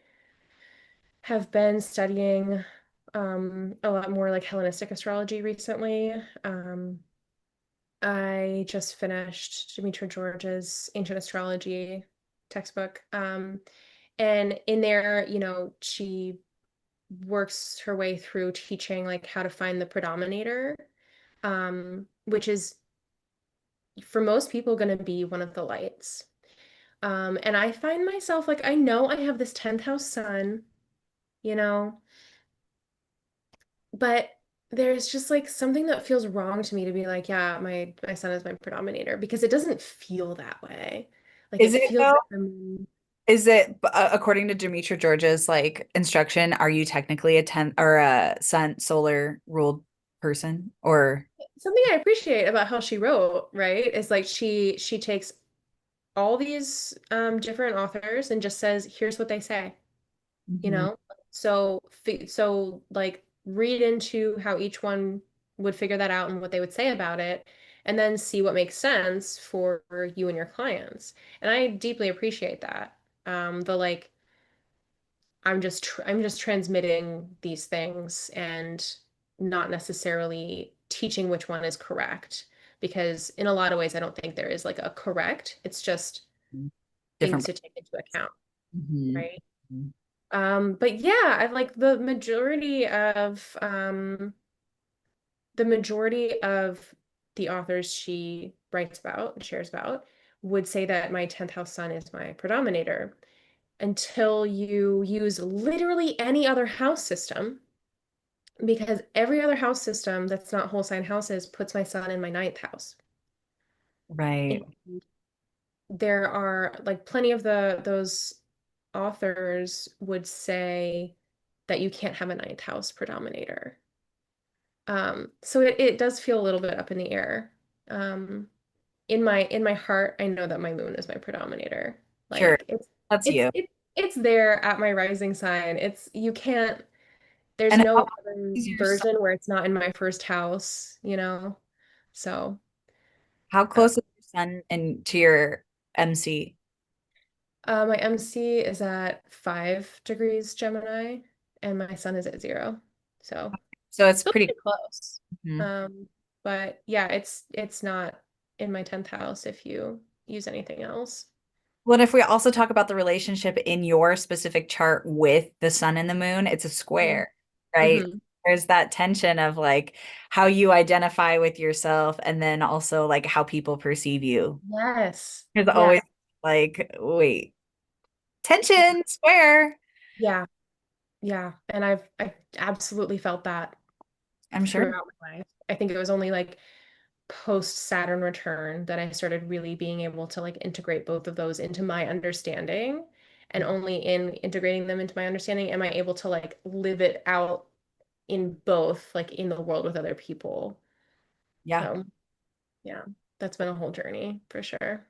have been studying a lot more like Hellenistic astrology recently. I just finished Demetra George's Ancient Astrology textbook. And in there, she works her way through teaching like how to find the predominator, which is for most people going to be one of the lights. And I find myself like, I know I have this 10th house sun, you know, but there's just like something that feels wrong to me to be like, yeah, my sun is my predominator because it doesn't feel that way. Like Is it it feels though? like Is it according to Demetra George's like instruction, are you technically a 10 or a sun solar ruled person or something I appreciate about how she wrote, right? Is like she takes all these different authors and just says, here's what they say, you Mhm. know? So like read into how each one would figure that out and what they would say about it, and then see what makes sense for you and your clients. And I deeply appreciate that. The like I'm just transmitting these things and not necessarily teaching which one is correct because in a lot of ways I don't think there is like a correct. It's just things different? to take into account, Mhm. right? But yeah, I like the majority of the authors she writes about and shares about would say that my 10th house sun is my predominator until you use literally any other house system, because every other house system that's not whole sign houses puts my sun in my ninth house. And Right. there are like plenty of those authors would say that you can't have a ninth house predominator. So it does feel a little bit up in the air. Um, in my heart, I know that my moon is my predominator. Sure. Like it's That's it's you. it's there at my rising sign. It's you can't there's And how no other is your sun? version where it's not in my first house. So How uh, close is your sun and to your MC? my MC is at 5 degrees Gemini, and my sun is at 0. So So it's still pretty. pretty close. Mhm. But yeah, it's not in my 10th house if you use anything else. Well, and if we also talk about the relationship in your specific chart with the sun and the moon, it's a square, right? Mm-hmm. There's that tension of like how you identify with yourself and then also like how people perceive you. Yes. There's Yeah. always like, wait, tension, square. Yeah. Yeah. And I've absolutely felt that I'm sure. throughout my life. I think it was only like post Saturn return that I started really being able to like integrate both of those into my understanding. And only in integrating them into my understanding am I able to like live it out in both, like in the world with other people. Yeah. So yeah, that's been a whole journey for sure.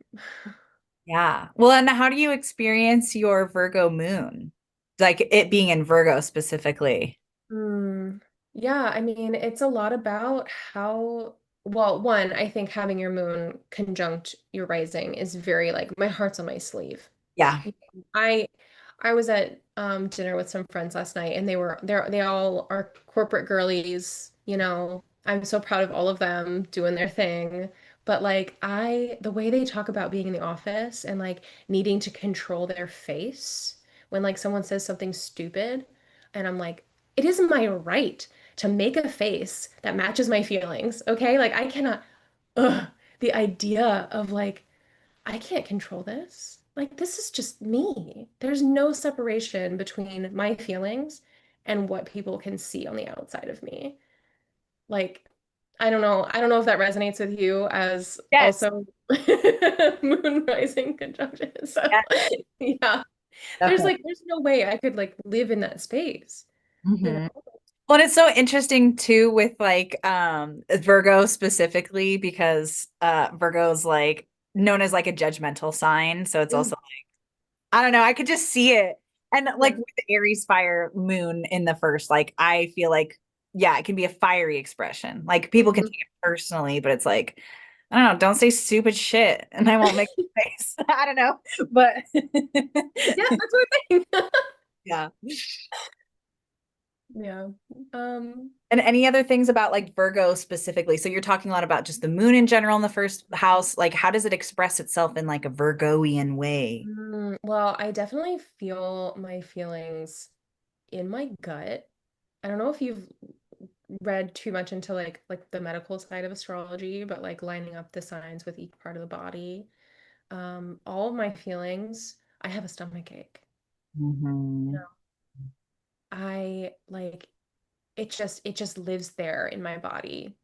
Yeah. Well, and how do you experience your Virgo moon? Like it being in Virgo specifically. Mm, yeah, I mean, it's a lot about how, well, one, I think having your moon conjunct your rising is very like my heart's on my sleeve. Yeah. I I was at dinner with some friends last night and they all are corporate girlies, you know. I'm so proud of all of them doing their thing. But like the way they talk about being in the office and like needing to control their face when like someone says something stupid and I'm like, it is my right to make a face that matches my feelings, okay? Like I cannot, ugh, the idea of like I can't control this. Like, this is just me. There's no separation between my feelings and what people can see on the outside of me. Like, I don't know. I don't know if that resonates with you as Yes. also moon rising conjunction. So, Yeah, yeah, definitely. there's no way I could like live in that space, you Mhm. know? Well, and it's so interesting too with like Virgo specifically because Virgo's like known as like a judgmental sign. So it's Mm, also I don't know, I could just see it. And like yeah. with the Aries fire moon in the first, like I feel like yeah, it can be a fiery expression. Like people can Mhm. take it personally, but it's like I don't know, don't say stupid shit and I won't make a face. I don't know. But Yeah, that's what I think. yeah. Yeah. Um, And any other things about like Virgo specifically? So you're talking a lot about just the moon in general in the first house. Like, how does it express itself in like a Virgoian way? well, I definitely feel my feelings in my gut. I don't know if you've read too much into like the medical side of astrology, but like lining up the signs with each part of the body. All of my feelings, I have a stomach ache. You Hmm. know, I like it just lives there in my body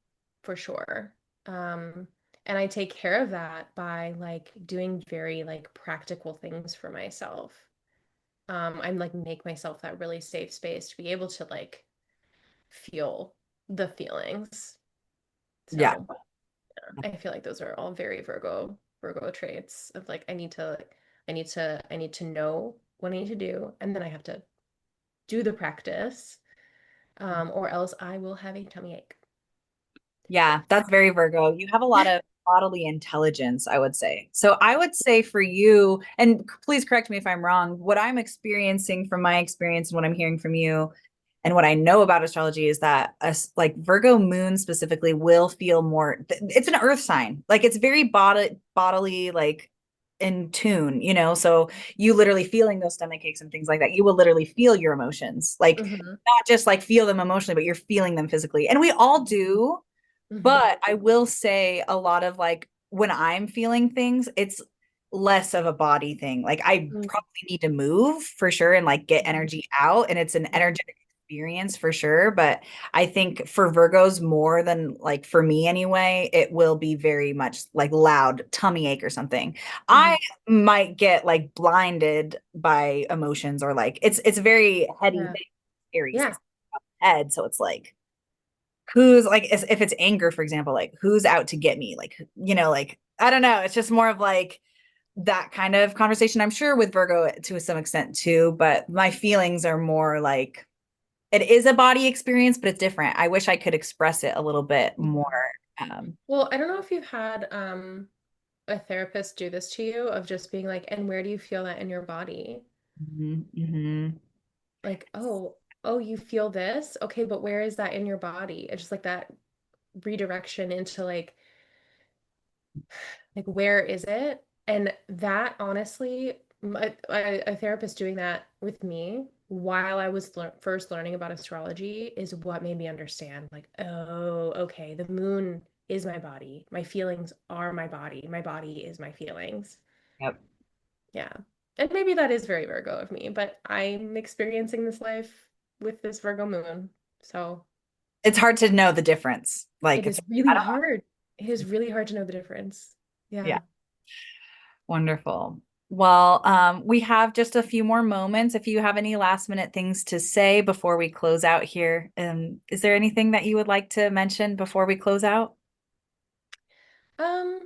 for sure. Um, and I take care of that by like doing very like practical things for myself. I'm like make myself that really safe space to be able to like feel the feelings. Yeah. So I feel like those are all very Virgo traits of like I need to know what I need to do, and then I have to do the practice, or else I will have a tummy ache. Yeah, that's very Virgo. You have a lot of bodily intelligence, I would say. So I would say for you, and please correct me if I'm wrong, what I'm experiencing from my experience and what I'm hearing from you and what I know about astrology is that us like Virgo moon specifically will feel more, it's an earth sign. Like it's very bodily, like in tune, you know? So you literally feeling those stomach aches and things like that, you will literally feel your emotions, like Hmm. not just like feel them emotionally, but you're feeling them physically. And we all do. Hmm. But I will say a lot of like when I'm feeling things, it's less of a body thing. Like I Hmm. probably need to move for sure and like get Hmm. energy out. And it's an Yeah. energetic experience for sure. But I think for Virgos more than like for me anyway, it will be very much like loud tummy ache or something. Hmm. I might get like blinded by emotions or like it's very heady Yeah. thing, Aries Yeah. head. So it's like who's like if it's anger for example, like who's out to get me, like you know, like I don't know, it's just more of like that kind of conversation. I'm sure with Virgo to some extent too, but my feelings are more like it is a body experience but it's different. I wish I could express it a little bit Yeah. more. um Well, I don't know if you've had a therapist do this to you of just being like, and where do you feel that in your body? mhm, mhm. Like, oh, you feel this? Okay, but where is that in your body? It's just like that redirection into like where is it? And that honestly, a therapist doing that with me while I was first learning about astrology is what made me understand like, oh, okay, the moon is my body. My feelings are my body. My body is my feelings. Yep. Yeah. And maybe that is very Virgo of me, but I'm experiencing this life with this Virgo moon. So It's hard to know the difference, like it it's is really I don't hard. It is really hard to know the difference. yeah. Yeah. Wonderful. Well, we have just a few more moments. If you have any last minute things to say before we close out here, is there anything that you would like to mention before we close out? Um,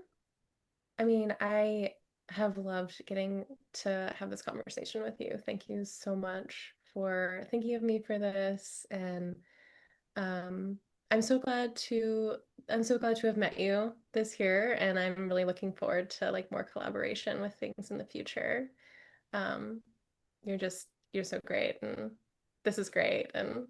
I mean, I have loved getting to have this conversation with you. Thank you so much for thinking of me for this. And um, I'm so glad to I'm so glad to have met you this year, and I'm really looking forward to like more collaboration with things in the future. Um, you're so great, and this is great, and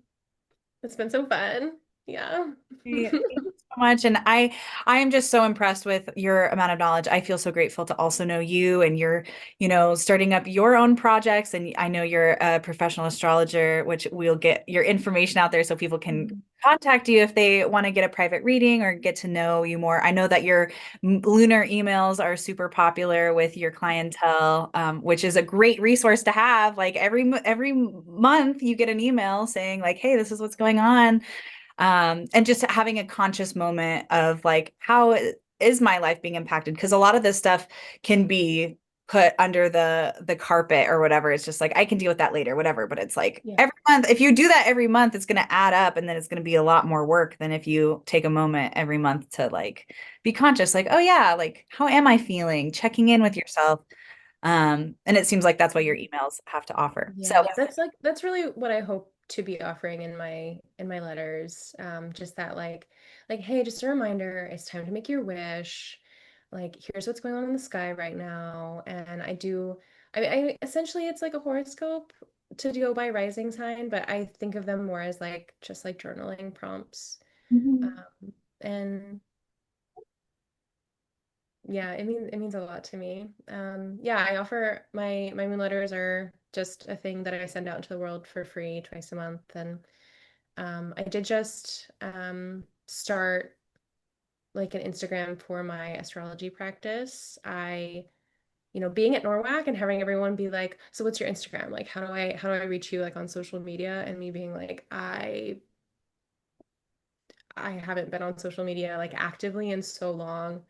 it's been so fun. Yeah. Yeah, thank you so much. And I am just so impressed with your amount of knowledge. I feel so grateful to also know you and you're, you know, starting up your own projects. And I know you're a professional astrologer, which we'll get your information out there so people can Mhm. contact you if they want to get a private reading or get to know you more. I know that your lunar emails are super popular with your clientele, which is a great resource to have. Like every month you get an email saying like, hey, this is what's going on, and just having a conscious moment of like how is my life being impacted, because a lot of this stuff can be put under the carpet or whatever. It's just like I can deal with that later, whatever. But it's like Yeah. every month, if you do that every month, it's going to add up, and then it's going to be a lot more work than if you take a moment every month to like be conscious, like, oh yeah, like how am I feeling, checking in with yourself. And it seems like that's what your emails have to offer. So Yeah, that's really what I hope to be offering in my letters. Just that like hey, just a reminder, it's time to make your wish. Like here's what's going on in the sky right now. And I essentially it's like a horoscope to go by rising sign, but I think of them more as like just like journaling prompts. Mhm. And yeah, it means a lot to me. Yeah, I offer my moon letters are just a thing that I send out into the world for free twice a month. And I did just start like an Instagram for my astrology practice. Being at Norwalk and having everyone be like, "So what's your Instagram? Like, how do I reach you like on social media?" And me being like, I haven't been on social media like actively in so long.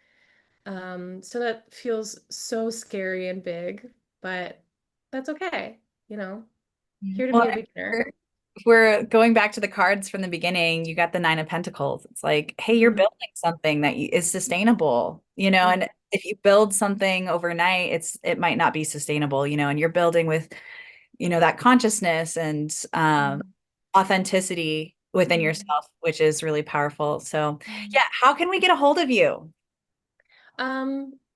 So that feels so scary and big, but that's okay, you know, here to Well, be a beginner. if we're going back to the cards from the beginning. You got the Nine of Pentacles. It's like, hey, you're Mhm, building something that is sustainable, mhm, and if you build something overnight, it might not be sustainable, and you're building with, that consciousness and mhm, authenticity within mhm, yourself, which is really powerful. So, mhm. yeah, how can we get a hold of you?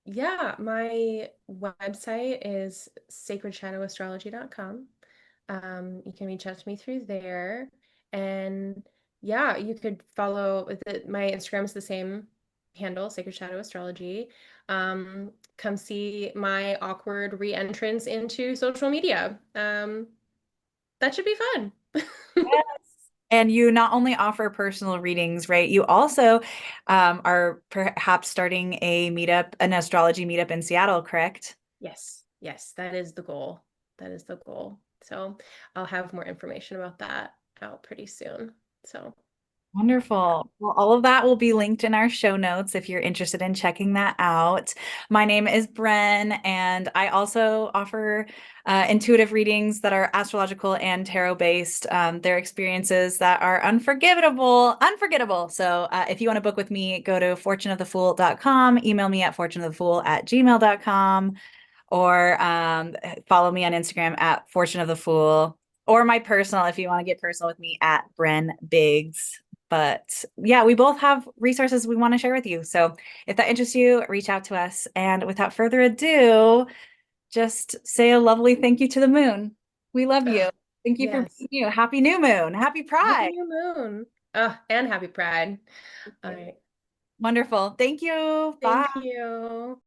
Yeah, my website is sacredshadowastrology.com. You can reach out to me through there. And yeah, you could follow my Instagram is the same handle, Sacred Shadow Astrology. Come see my awkward re-entrance into social media. That should be fun. And you not only offer personal readings, right? You also are perhaps starting an astrology meetup in Seattle, correct? Yes, yes, that is the goal. That is the goal. So I'll have more information about that out pretty soon. So yeah. Wonderful. Well, all of that will be linked in our show notes if you're interested in checking that out. My name is Bren, and I also offer intuitive readings that are astrological and tarot based. They're experiences that are unforgettable. So if you want to book with me, go to fortuneofthefool.com, email me at fortuneofthefool@gmail.com, or follow me on Instagram at Fortune of the Fool, or my personal, if you want to get personal with me, at Bren Biggs. But yeah, we both have resources we want to share with you. So if that interests you, reach out to us. And without further ado, just say a lovely thank you to the moon. We love you. Ugh, Thank you for yes. being you. Happy new moon. Happy Happy Pride. new moon. And happy Pride. All right. Wonderful. Thank you. Bye. Thank you.